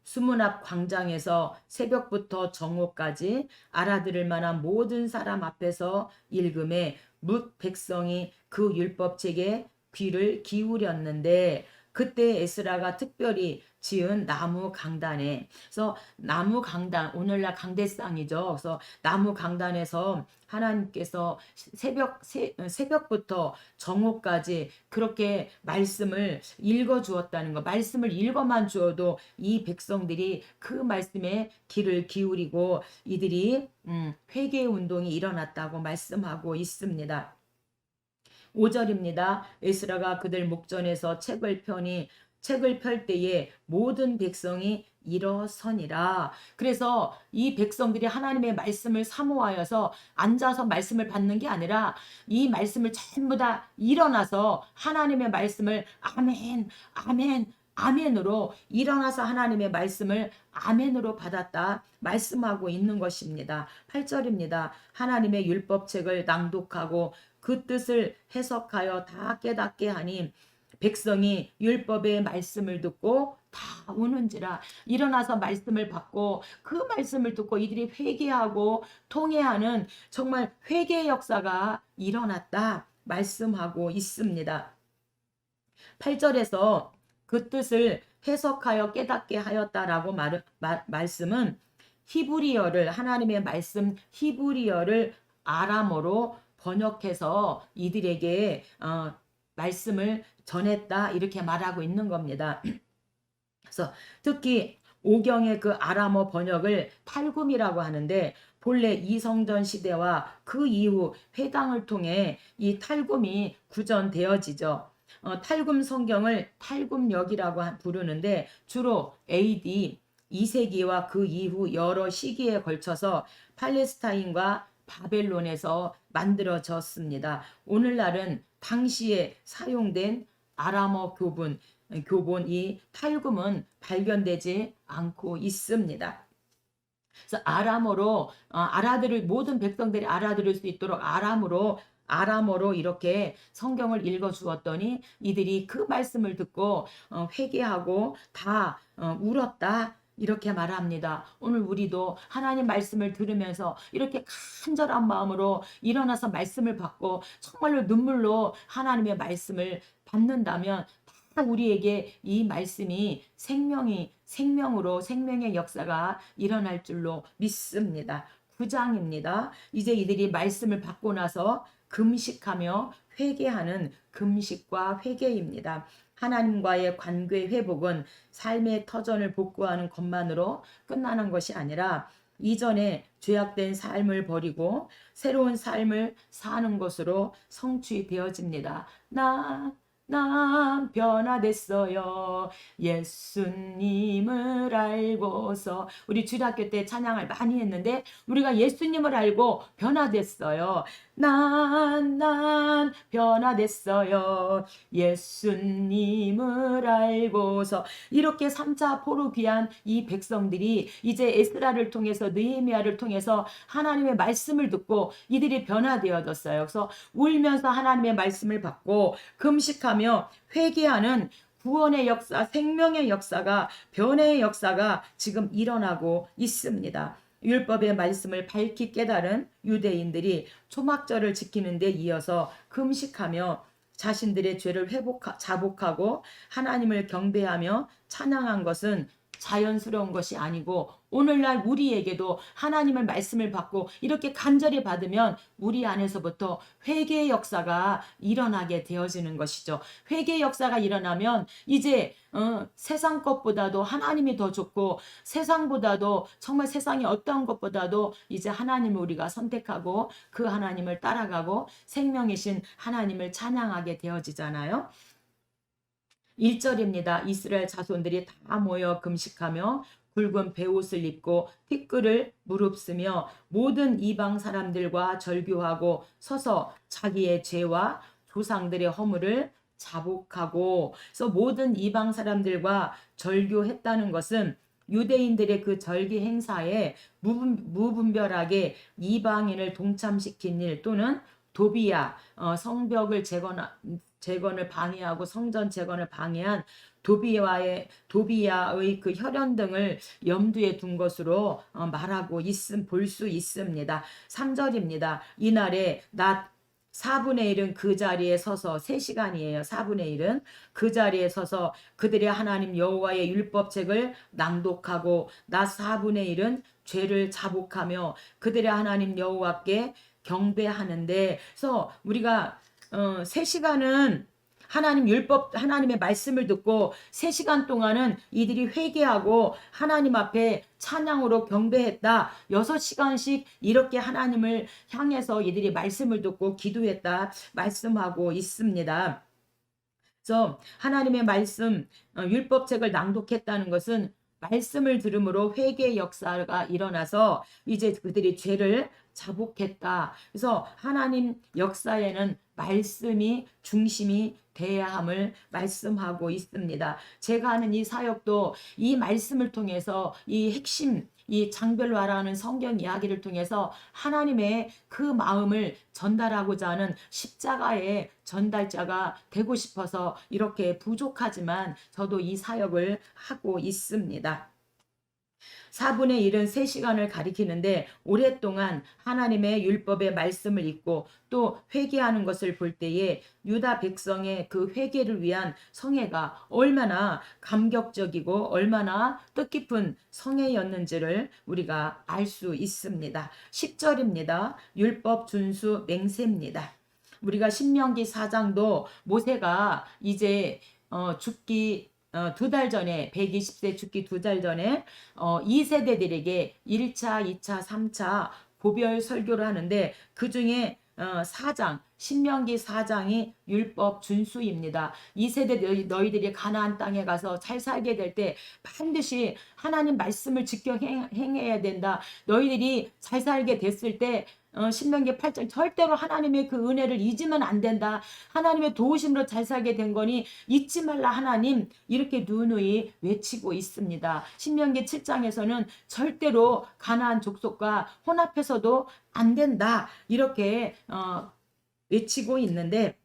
[SPEAKER 1] 수문 앞 광장에서 새벽부터 정오까지 알아들을 만한 모든 사람 앞에서 읽음에 뭇 백성이 그 율법책에 귀를 기울였는데, 그때 에스라가 특별히 지은 나무 강단에, 그래서 나무 강단, 오늘날 강대상이죠. 그래서 나무 강단에서 하나님께서 새벽부터 정오까지 그렇게 말씀을 읽어 주었다는 거. 말씀을 읽어만 주어도 이 백성들이 그 말씀에 귀를 기울이고 이들이 회개 운동이 일어났다고 말씀하고 있습니다. 5절입니다. 에스라가 그들 목전에서 책을 펼 때에 모든 백성이 일어서니라. 그래서 이 백성들이 하나님의 말씀을 사모하여서 앉아서 말씀을 받는 게 아니라 이 말씀을 전부 다 일어나서 하나님의 말씀을 아멘, 아멘, 아멘으로 일어나서 하나님의 말씀을 아멘으로 받았다 말씀하고 있는 것입니다. 8절입니다. 하나님의 율법책을 낭독하고 그 뜻을 해석하여 다 깨닫게 하니 백성이 율법의 말씀을 듣고 다 우는지라. 일어나서 말씀을 받고 그 말씀을 듣고 이들이 회개하고 통회하는 정말 회개의 역사가 일어났다 말씀하고 있습니다. 8절에서 그 뜻을 해석하여 깨닫게 하였다라고 말씀은 히브리어를, 하나님의 말씀 히브리어를 아람어로 번역해서 이들에게 말씀을 전했다 이렇게 말하고 있는 겁니다. 그래서 특히 오경의 그 아람어 번역을 탈굼이라고 하는데, 본래 이성전 시대와 그 이후 회당을 통해 이 탈굼이 구전되어지죠. 탈굼 성경을 탈굼역이라고 부르는데, 주로 AD 2세기와 그 이후 여러 시기에 걸쳐서 팔레스타인과 바벨론에서 만들어졌습니다. 오늘날은 당시에 사용된 아람어 교본 이 탈굼은 발견되지 않고 있습니다. 그래서 아람어로 모든 백성들이 알아들을 수 있도록 아람어로 이렇게 성경을 읽어 주었더니 이들이 그 말씀을 듣고 회개하고 다 울었다 이렇게 말합니다. 오늘 우리도 하나님 말씀을 들으면서 이렇게 간절한 마음으로 일어나서 말씀을 받고 정말로 눈물로 하나님의 말씀을 받는다면 다 우리에게 이 말씀이 생명으로 생명의 역사가 일어날 줄로 믿습니다. 9장입니다. 이제 이들이 말씀을 받고 나서 금식하며 회개하는 금식과 회개입니다. 하나님과의 관계 회복은 삶의 터전을 복구하는 것만으로 끝나는 것이 아니라 이전에 죄악된 삶을 버리고 새로운 삶을 사는 것으로 성취되어집니다. 난 변화됐어요. 예수님을 알고서. 우리 주일학교 때 찬양을 많이 했는데 우리가 예수님을 알고 변화됐어요. 난 변화됐어요. 예수님을 알고서. 이렇게 3차 포로 귀한 이 백성들이 이제 에스라를 통해서, 느헤미야를 통해서 하나님의 말씀을 듣고 이들이 변화되어졌어요. 그래서 울면서 하나님의 말씀을 받고 금식하며 회개하는 구원의 역사, 생명의 역사가, 변화의 역사가 지금 일어나고 있습니다. 율법의 말씀을 밝히 깨달은 유대인들이 초막절을 지키는 데 이어서 금식하며 자신들의 죄를 자복하고 하나님을 경배하며 찬양한 것은 자연스러운 것이 아니고, 오늘날 우리에게도 하나님의 말씀을 받고 이렇게 간절히 받으면 우리 안에서부터 회개의 역사가 일어나게 되어지는 것이죠. 회개의 역사가 일어나면 이제 세상 것보다도 하나님이 더 좋고, 세상보다도 정말 세상이 어떤 것보다도 이제 하나님을 우리가 선택하고 그 하나님을 따라가고 생명이신 하나님을 찬양하게 되어지잖아요. 1절입니다. 이스라엘 자손들이 다 모여 금식하며 굵은 베옷을 입고 티끌을 무릅쓰며 모든 이방 사람들과 절교하고 서서 자기의 죄와 조상들의 허물을 자복하고. 그래서 모든 이방 사람들과 절교했다는 것은 유대인들의 그 절기 행사에 무분별하게 이방인을 동참시킨 일 또는 도비야 성벽을 재건을 방해하고 성전 재건을 방해한 도비야의 그 혈연 등을 염두에 둔 것으로 말하고 볼 수 있습니다. 3절입니다. 이날에 낮 4분의 1은 그 자리에 서서 3시간이에요. 4분의 1은 그 자리에 서서 그들의 하나님 여호와의 율법책을 낭독하고 낮 4분의 1은 죄를 자복하며 그들의 하나님 여호와께 경배하는데, 그래서 우리가 3시간은 하나님 율법, 하나님의 말씀을 듣고 3시간 동안은 이들이 회개하고 하나님 앞에 찬양으로 경배했다. 6시간씩 이렇게 하나님을 향해서 이들이 말씀을 듣고 기도했다 말씀하고 있습니다. 그래서 하나님의 말씀, 율법책을 낭독했다는 것은 말씀을 들음으로 회개의 역사가 일어나서 이제 그들이 죄를 자복했다. 그래서 하나님 역사에는 말씀이 중심이 돼야 함을 말씀하고 있습니다. 제가 하는 이 사역도 이 말씀을 통해서 이 핵심, 이 장별화라는 성경 이야기를 통해서 하나님의 그 마음을 전달하고자 하는 십자가의 전달자가 되고 싶어서 이렇게 부족하지만 저도 이 사역을 하고 있습니다. 4분의 1은 3시간을 가리키는데 오랫동안 하나님의 율법의 말씀을 읽고 또 회개하는 것을 볼 때에 유다 백성의 그 회개를 위한 성회가 얼마나 감격적이고 얼마나 뜻깊은 성회였는지를 우리가 알 수 있습니다. 10절입니다. 율법 준수 맹세입니다. 우리가 신명기 4장도 모세가 이제 죽기 2달 전에 120세 죽기 2달 전에 2세대들에게 1차, 2차, 3차 고별 설교를 하는데 그 중에 4장 신명기 4장이 율법 준수입니다. 2세대 너희들이 가나안 땅에 가서 잘 살게 될 때 반드시 하나님 말씀을 지켜 행해야 된다. 너희들이 잘 살게 됐을 때 신명기 8장 절대로 하나님의 그 은혜를 잊으면 안 된다. 하나님의 도우심으로 잘 살게 된 거니 잊지 말라 하나님, 이렇게 누누이 외치고 있습니다. 신명기 7장에서는 절대로 가나안 족속과 혼합해서도 안 된다. 이렇게 외치고 있는데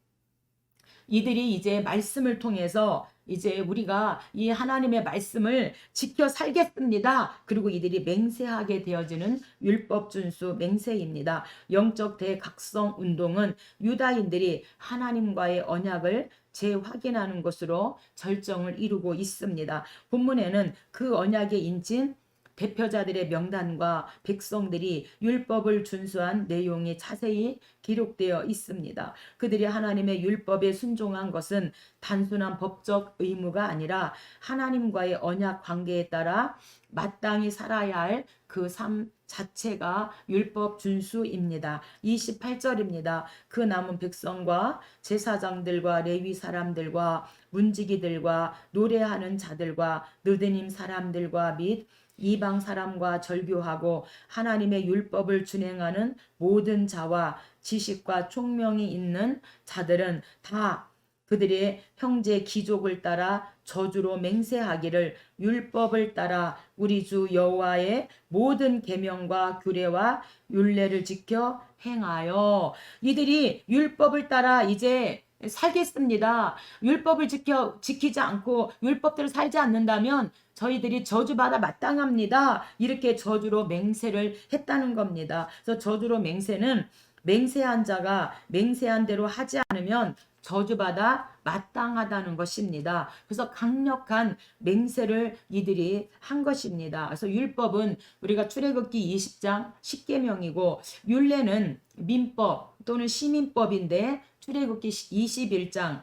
[SPEAKER 1] 이들이 이제 말씀을 통해서 이제 우리가 이 하나님의 말씀을 지켜 살겠습니다. 그리고 이들이 맹세하게 되어지는 율법 준수 맹세입니다. 영적 대각성 운동은 유다인들이 하나님과의 언약을 재확인하는 것으로 절정을 이루고 있습니다. 본문에는 그 언약의 인진 대표자들의 명단과 백성들이 율법을 준수한 내용이 자세히 기록되어 있습니다. 그들이 하나님의 율법에 순종한 것은 단순한 법적 의무가 아니라 하나님과의 언약 관계에 따라 마땅히 살아야 할 그 삶 자체가 율법 준수입니다. 28절입니다. 그 남은 백성과 제사장들과 레위 사람들과 문지기들과 노래하는 자들과 느드님 사람들과 및 이방 사람과 절교하고 하나님의 율법을 준행하는 모든 자와 지식과 총명이 있는 자들은 다 그들의 형제 귀족을 따라 저주로 맹세하기를 율법을 따라 우리 주 여호와의 모든 계명과 규례와 율례를 지켜 행하여. 이들이 율법을 따라 이제 살겠습니다. 율법을 지키지 않고 율법대로 살지 않는다면 저희들이 저주받아 마땅합니다. 이렇게 저주로 맹세를 했다는 겁니다. 그래서 저주로 맹세는 맹세한 자가 맹세한 대로 하지 않으면 저주받아 마땅하다는 것입니다. 그래서 강력한 맹세를 이들이 한 것입니다. 그래서 율법은 우리가 출애굽기 20장 10계명이고 율례는 민법 또는 시민법인데 출애굽기 21장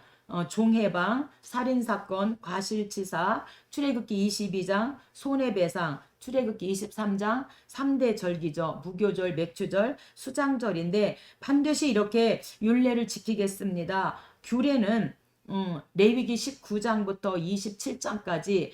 [SPEAKER 1] 종해방, 살인사건, 과실치사, 출애굽기 22장 손해배상, 출애굽기 23장 3대 절기죠. 무교절, 맥주절, 수장절인데 반드시 이렇게 율례를 지키겠습니다. 규례는 레위기 19장부터 27장까지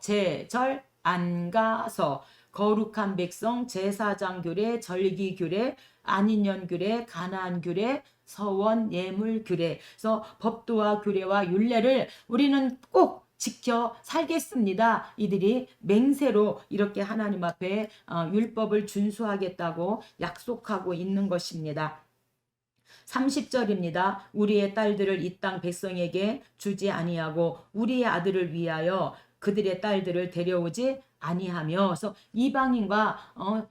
[SPEAKER 1] 제절, 안가서, 거룩한 백성, 제사장 규례, 절기 규례, 안인년 규례, 가나안 규례, 서원 예물 규례. 그래서 법도와 규례와 율례를 우리는 꼭 지켜 살겠습니다. 이들이 맹세로 이렇게 하나님 앞에 율법을 준수하겠다고 약속하고 있는 것입니다. 30절입니다. 우리의 딸들을 이 땅 백성에게 주지 아니하고 우리의 아들을 위하여 그들의 딸들을 데려오지 아니하며, 그래서 이방인과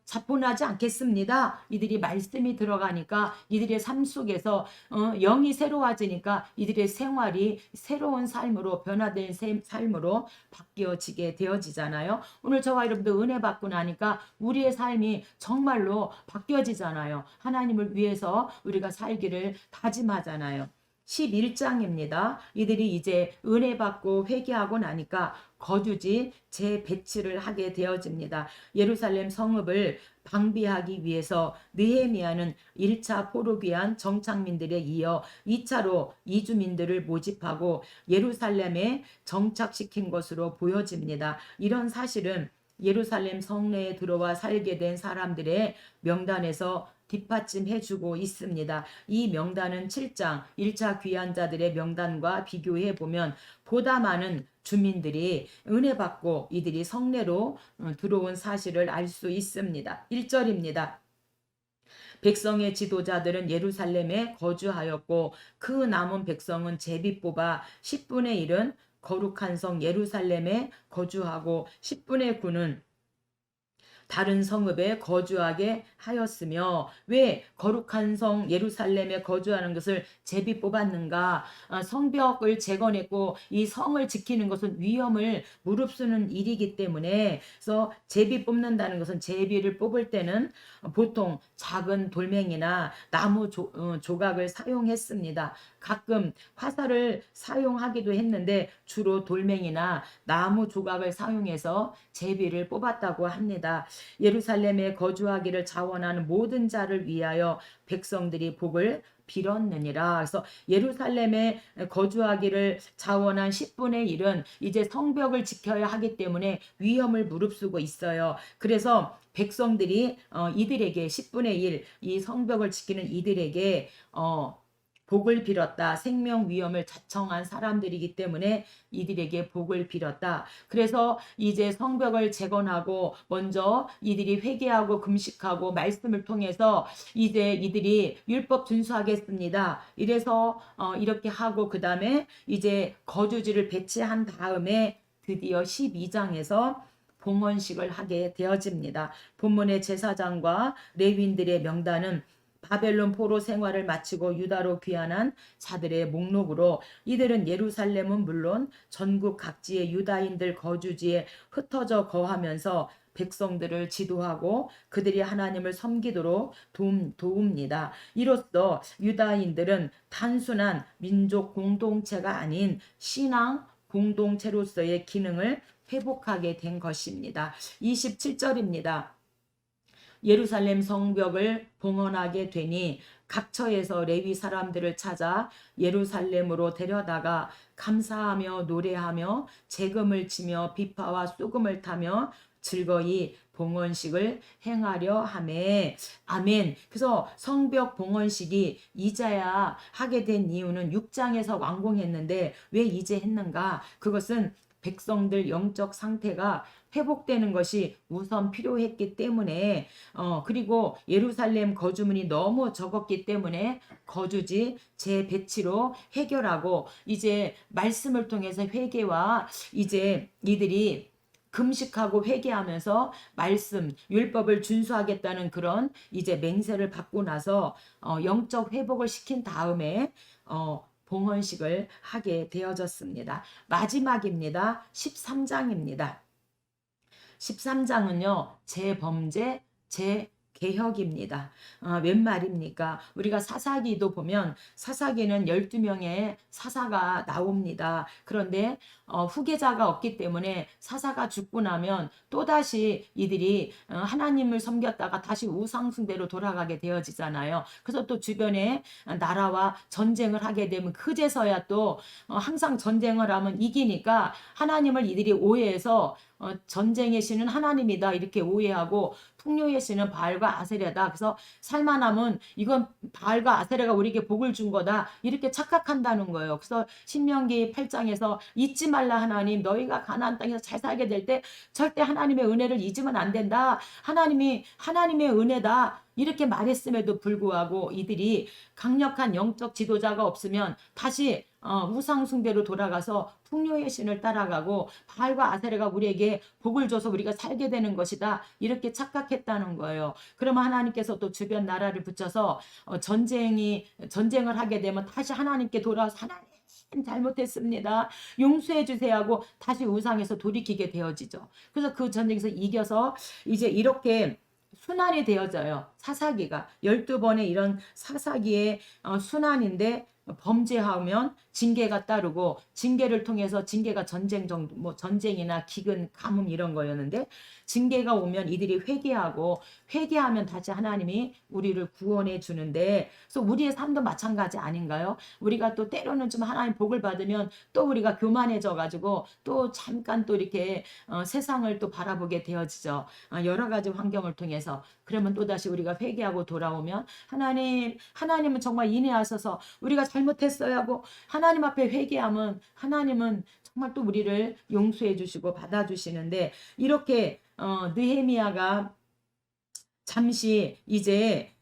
[SPEAKER 1] 자폰하지 않겠습니다. 이들이 말씀이 들어가니까 이들의 삶 속에서 영이 새로워지니까 이들의 생활이 새로운 삶으로 변화된 삶으로 바뀌어지게 되어지잖아요. 오늘 저와 여러분도 은혜 받고 나니까 우리의 삶이 정말로 바뀌어지잖아요. 하나님을 위해서 우리가 살기를 다짐하잖아요. 11장입니다. 이들이 이제 은혜 받고 회개하고 나니까 거주지 재배치를 하게 되어집니다. 예루살렘 성읍을 방비하기 위해서 느헤미야는 1차 포로귀환 정착민들에 이어 2차로 이주민들을 모집하고 예루살렘에 정착시킨 것으로 보여집니다. 이런 사실은 예루살렘 성내에 들어와 살게 된 사람들의 명단에서 뒷받침해주고 있습니다. 이 명단은 7장 1차 귀환자들의 명단과 비교해 보면 보다 많은 주민들이 은혜 받고 이들이 성내로 들어온 사실을 알 수 있습니다. 1절입니다. 백성의 지도자들은 예루살렘에 거주하였고 그 남은 백성은 제비 뽑아 10분의 1은 거룩한 성 예루살렘에 거주하고 10분의 9는 다른 성읍에 거주하게 하였으며, 왜 거룩한 성 예루살렘에 거주하는 것을 제비 뽑았는가? 성벽을 재건했고 이 성을 지키는 것은 위험을 무릅쓰는 일이기 때문에, 그래서 제비 뽑는다는 것은 제비를 뽑을 때는 보통 작은 돌멩이나 나무 조각을 사용했습니다. 가끔 화살을 사용하기도 했는데 주로 돌멩이나 나무 조각을 사용해서 제비를 뽑았다고 합니다. 예루살렘에 거주하기를 자원하는 모든 자를 위하여 백성들이 복을 빌었느니라. 그래서 예루살렘에 거주하기를 자원한 10분의 1은 이제 성벽을 지켜야 하기 때문에 위험을 무릅쓰고 있어요. 그래서 백성들이 이들에게 10분의 1, 이 성벽을 지키는 이들에게 복을 빌었다. 생명 위험을 자청한 사람들이기 때문에 이들에게 복을 빌었다. 그래서 이제 성벽을 재건하고 먼저 이들이 회개하고 금식하고 말씀을 통해서 이제 이들이 율법 준수하겠습니다. 이래서 이렇게 하고 그 다음에 이제 거주지를 배치한 다음에 드디어 12장에서 봉헌식을 하게 되어집니다. 본문의 제사장과 레위인들의 명단은 바벨론 포로 생활을 마치고 유다로 귀환한 자들의 목록으로, 이들은 예루살렘은 물론 전국 각지의 유다인들 거주지에 흩어져 거하면서 백성들을 지도하고 그들이 하나님을 섬기도록 도웁니다. 이로써 유다인들은 단순한 민족 공동체가 아닌 신앙 공동체로서의 기능을 회복하게 된 것입니다. 27절입니다. 예루살렘 성벽을 봉헌하게 되니 각처에서 레위 사람들을 찾아 예루살렘으로 데려다가 감사하며 노래하며 재금을 치며 비파와 쑥음을 타며 즐거이 봉헌식을 행하려 하매. 아멘. 그래서 성벽 봉헌식이 이제야 하게 된 이유는 6장에서 완공했는데 왜 이제 했는가? 그것은 백성들 영적 상태가 회복되는 것이 우선 필요했기 때문에, 그리고 예루살렘 거주민이 너무 적었기 때문에 거주지 재배치로 해결하고 이제 말씀을 통해서 회개와 이제 이들이 금식하고 회개하면서 말씀 율법을 준수하겠다는 그런 이제 맹세를 받고 나서 영적 회복을 시킨 다음에 봉헌식을 하게 되어졌습니다. 마지막입니다. 13장입니다. 13장은요. 재범죄, 재개혁입니다. 웬 말입니까? 우리가 사사기도 보면 사사기는 12명의 사사가 나옵니다. 그런데 후계자가 없기 때문에 사사가 죽고 나면 또다시 이들이 하나님을 섬겼다가 다시 우상숭배로 돌아가게 되어지잖아요. 그래서 또 주변에 나라와 전쟁을 하게 되면 그제서야 또 항상 전쟁을 하면 이기니까 하나님을 이들이 오해해서 전쟁의 신은 하나님이다 이렇게 오해하고 풍요의 신은 바알과 아세라다. 그래서 살만하면 이건 바알과 아세라가 우리에게 복을 준 거다 이렇게 착각한다는 거예요. 그래서 신명기 8장에서 잊지 말라 하나님, 너희가 가나안 땅에서 잘 살게 될 때 절대 하나님의 은혜를 잊으면 안 된다. 하나님이 하나님의 은혜다. 이렇게 말했음에도 불구하고 이들이 강력한 영적 지도자가 없으면 다시 우상 숭배로 돌아가서 풍요의 신을 따라가고 바알과 아세라가 우리에게 복을 줘서 우리가 살게 되는 것이다 이렇게 착각했다는 거예요. 그러면 하나님께서 또 주변 나라를 붙여서 전쟁을 하게 되면 다시 하나님께 돌아와서 하나님 잘못했습니다. 용서해 주세요 하고 다시 우상에서 돌이키게 되어지죠. 그래서 그 전쟁에서 이겨서 이제 이렇게 순환이 되어져요. 사사기가 12번의 이런 사사기의 순환인데 범죄하면 징계가 따르고 징계를 통해서 징계가 전쟁 정도 뭐 전쟁이나 기근 가뭄 이런 거였는데 징계가 오면 이들이 회개하면 다시 하나님이 우리를 구원해 주는데 그래서 우리의 삶도 마찬가지 아닌가요? 우리가 또 때로는 좀 하나님 복을 받으면 또 우리가 교만해져 가지고 또 잠깐 또 이렇게 세상을 또 바라보게 되어지죠. 여러 가지 환경을 통해서 그러면 또다시 우리가 회개하고 돌아오면 하나님은 정말 인내하셔서 우리가 잘못했어요 하고 하나님 앞에 회개하면 하나님은 정말 또 우리를 용서해 주시고 받아주시는데 이렇게 느헤미야가 잠시 이제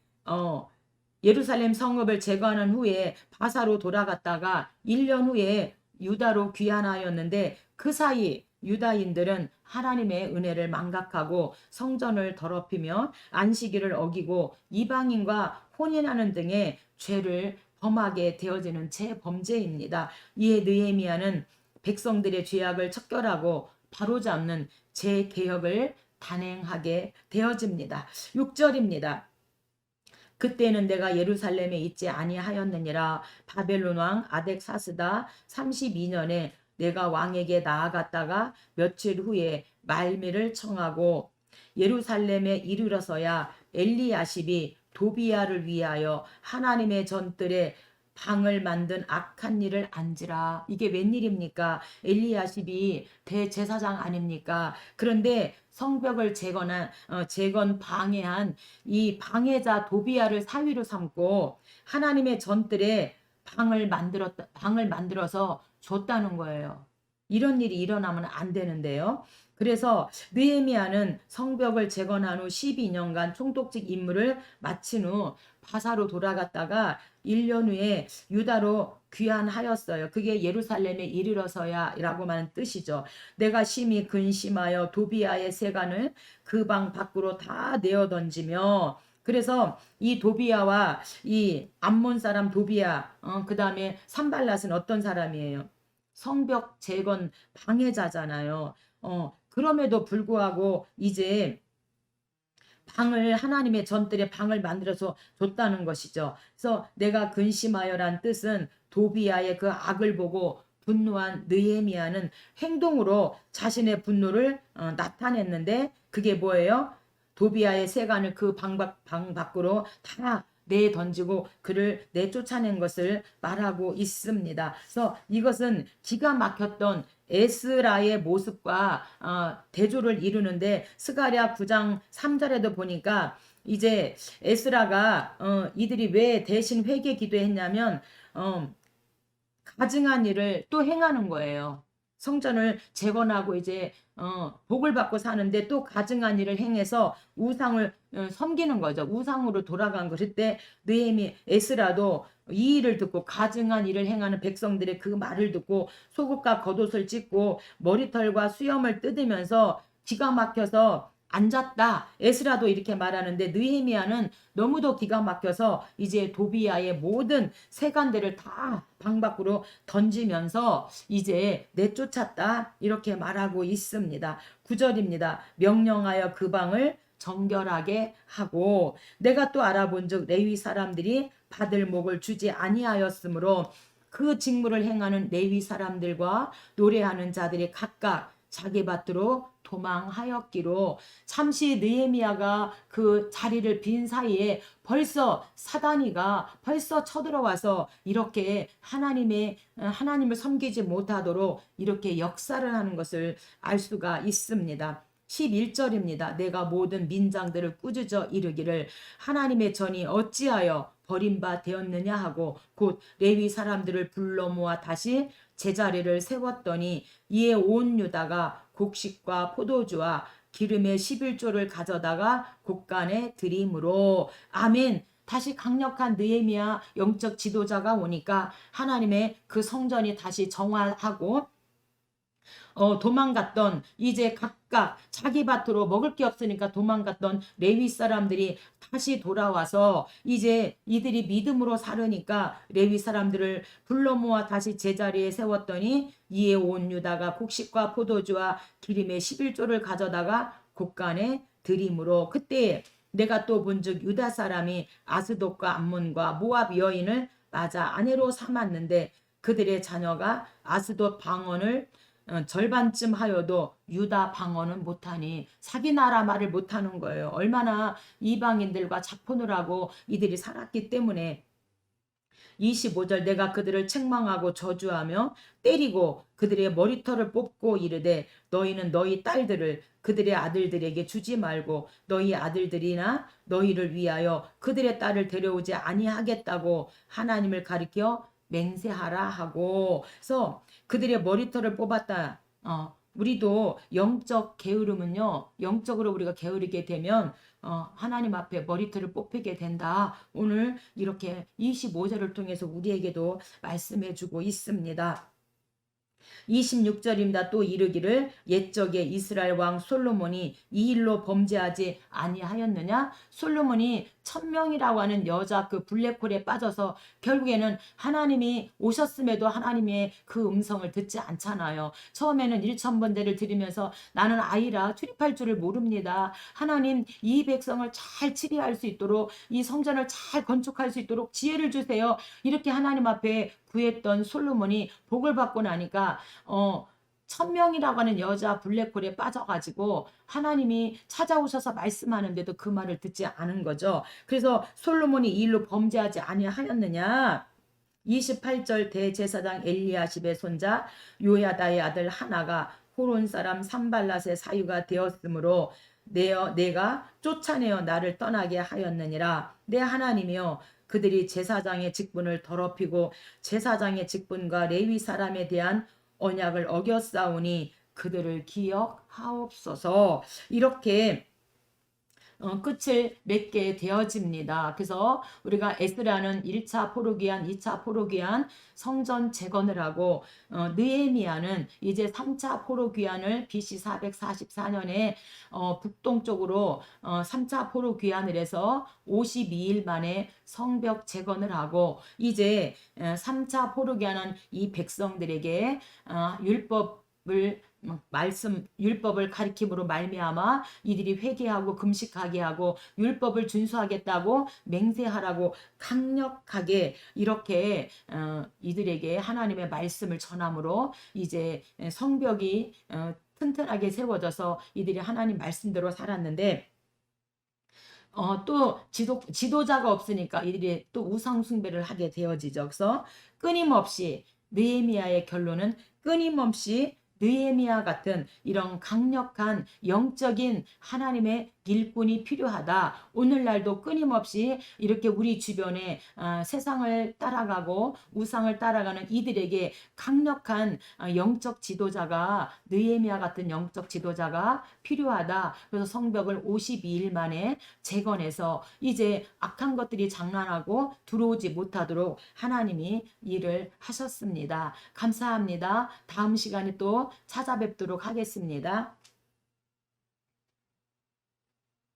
[SPEAKER 1] 예루살렘 성읍을 제거하는 후에 바사로 돌아갔다가 1년 후에 유다로 귀환하였는데 그 사이 유다인들은 하나님의 은혜를 망각하고 성전을 더럽히며 안식일을 어기고 이방인과 혼인하는 등의 죄를 범하게 되어지는 재범죄입니다. 이에 느헤미야는 백성들의 죄악을 척결하고 바로잡는 재개혁을 단행하게 되어집니다. 6절입니다. 그때는 내가 예루살렘에 있지 아니하였느니라. 바벨론 왕 아덱사스다 32년에 내가 왕에게 나아갔다가 며칠 후에 말미를 청하고 예루살렘에 이르러서야 엘리야십이 도비야를 위하여 하나님의 전뜰에 방을 만든 악한 일을 안지라. 이게 웬일입니까? 엘리야십이 대제사장 아닙니까? 그런데 성벽을 방해한 이 방해자 도비야를 사위로 삼고 하나님의 전뜰에 방을 만들어서 줬다는 거예요. 이런 일이 일어나면 안 되는데요. 그래서 느헤미야는 성벽을 재건한 후 12년간 총독직 임무를 마친 후 바사로 돌아갔다가 1년 후에 유다로 귀환하였어요. 그게 예루살렘에 이르러서야 라고 하는 뜻이죠. 내가 심히 근심하여 도비야의 세간을 그 방 밖으로 다 내어 던지며 그래서 이 도비야와 이 암몬 사람 도비야 그 다음에 산발랏은 어떤 사람이에요? 성벽 재건 방해자잖아요. 그럼에도 불구하고 이제 하나님의 전뜰에 방을 만들어서 줬다는 것이죠. 그래서 내가 근심하여란 뜻은 도비야의 그 악을 보고 분노한 느헤미야는 행동으로 자신의 분노를 나타냈는데 그게 뭐예요? 도비야의 세간을 그 방 밖으로 다 내던지고 그를 내쫓아낸 것을 말하고 있습니다. 그래서 이것은 기가 막혔던 에스라의 모습과 대조를 이루는데 스가랴 9장 3절에도 보니까 이제 에스라가 이들이 왜 대신 회개 기도했냐면 가증한 일을 또 행하는 거예요. 성전을 재건하고 이제 복을 받고 사는데 또 가증한 일을 행해서 우상을 섬기는 거죠. 우상으로 돌아간 거. 그때 에스라도 이 일을 듣고 가증한 일을 행하는 백성들의 그 말을 듣고 속옷과 겉옷을 찢고 머리털과 수염을 뜯으면서 기가 막혀서 앉았다. 에스라도 이렇게 말하는데 느헤미야는 너무도 기가 막혀서 이제 도비야의 모든 세간들을 다 방 밖으로 던지면서 이제 내쫓았다. 이렇게 말하고 있습니다. 9절입니다. 명령하여 그 방을 정결하게 하고 내가 또 알아본즉 레위 사람들이 받을 목을 주지 아니하였으므로 그 직무를 행하는 레위 사람들과 노래하는 자들이 각각 자기 밭으로 도망하였기로. 잠시 느헤미야가 그 자리를 빈 사이에 벌써 사단이가 벌써 쳐들어와서 이렇게 하나님을 섬기지 못하도록 이렇게 역사를 하는 것을 알 수가 있습니다. 11절입니다. 내가 모든 민장들을 꾸짖어 이르기를 하나님의 전이 어찌하여 버림바 되었느냐 하고 곧 레위 사람들을 불러 모아 다시 제자리를 세웠더니 이에 온 유다가 곡식과 포도주와 기름의 11조를 가져다가 곡간에 드림으로. 아멘. 다시 강력한 느헤미야 영적 지도자가 오니까 하나님의 그 성전이 다시 정화하고 도망갔던, 이제 각각 자기 밭으로 먹을 게 없으니까 도망갔던 레위 사람들이 다시 돌아와서 이제 이들이 믿음으로 살으니까 레위 사람들을 불러 모아 다시 제자리에 세웠더니 이에 온 유다가 곡식과 포도주와 기름의 11조를 가져다가 곡간에 드림으로. 그때 내가 또 본즉 유다 사람이 아스돗과 암몬과 모압 여인을 맞아 아내로 삼았는데 그들의 자녀가 아스돗 방언을 절반쯤 하여도 유다 방언은 못하니. 사기 나라 말을 못하는 거예요. 얼마나 이방인들과 자폰을 하고 이들이 살았기 때문에. 25절 내가 그들을 책망하고 저주하며 때리고 그들의 머리털을 뽑고 이르되 너희는 너희 딸들을 그들의 아들들에게 주지 말고 너희 아들들이나 너희를 위하여 그들의 딸을 데려오지 아니하겠다고 하나님을 가리켜 맹세하라 하고. 그래서 그들의 머리털을 뽑았다. 우리도 영적 게으름은요, 영적으로 우리가 게으르게 되면 하나님 앞에 머리털을 뽑히게 된다. 오늘 이렇게 25절을 통해서 우리에게도 말씀해 주고 있습니다. 26절입니다. 또 이르기를 옛적에 이스라엘 왕 솔로몬이 이 일로 범죄하지 아니하였느냐. 솔로몬이 천명이라고 하는 여자 그 블랙홀에 빠져서 결국에는 하나님이 오셨음에도 하나님의 그 음성을 듣지 않잖아요. 처음에는 1,000번대를 드리면서 나는 아이라 출입할 줄을 모릅니다. 하나님 이 백성을 잘 치리할 수 있도록 이 성전을 잘 건축할 수 있도록 지혜를 주세요. 이렇게 하나님 앞에 구했던 솔로몬이 복을 받고 나니까 1,000명이라고 하는 여자 블랙홀에 빠져가지고 하나님이 찾아오셔서 말씀하는데도 그 말을 듣지 않은 거죠. 그래서 솔로몬이 이 일로 범죄하지 아니하였느냐. 28절 대제사장 엘리야십의 손자 요야다의 아들 하나가 호론 사람 산발랏의 사유가 되었으므로 내가 쫓아내어 나를 떠나게 하였느니라. 내 하나님이여 그들이 제사장의 직분을 더럽히고 제사장의 직분과 레위 사람에 대한 언약을 어겼사오니 그들을 기억하옵소서. 이렇게 끝을 맺게 되어집니다. 그래서 우리가 에스라는 1차 포로기한, 2차 포로기한 성전 재건을 하고 느헤미야는 이제 3차 포로기한을 BC 444년에 북동쪽으로 3차 포로기한을 해서 52일 만에 성벽 재건을 하고 이제 3차 포로기한은 이 백성들에게 율법을 가리킴으로 말미암아 이들이 회개하고 금식하게 하고 율법을 준수하겠다고 맹세하라고 강력하게 이렇게 이들에게 하나님의 말씀을 전함으로 이제 성벽이 튼튼하게 세워져서 이들이 하나님 말씀대로 살았는데 또 지도자가 없으니까 이들이 또 우상 숭배를 하게 되어지죠. 그래서 끊임없이 느헤미야의 결론은 끊임없이 느헤미야 같은 이런 강력한 영적인 하나님의 일꾼이 필요하다. 오늘날도 끊임없이 이렇게 우리 주변에 세상을 따라가고 우상을 따라가는 이들에게 강력한 영적 지도자가 느헤미야 같은 영적 지도자가 필요하다. 그래서 성벽을 52일 만에 재건해서 이제 악한 것들이 장난하고 들어오지 못하도록 하나님이 일을 하셨습니다. 감사합니다. 다음 시간에 또 찾아뵙도록 하겠습니다.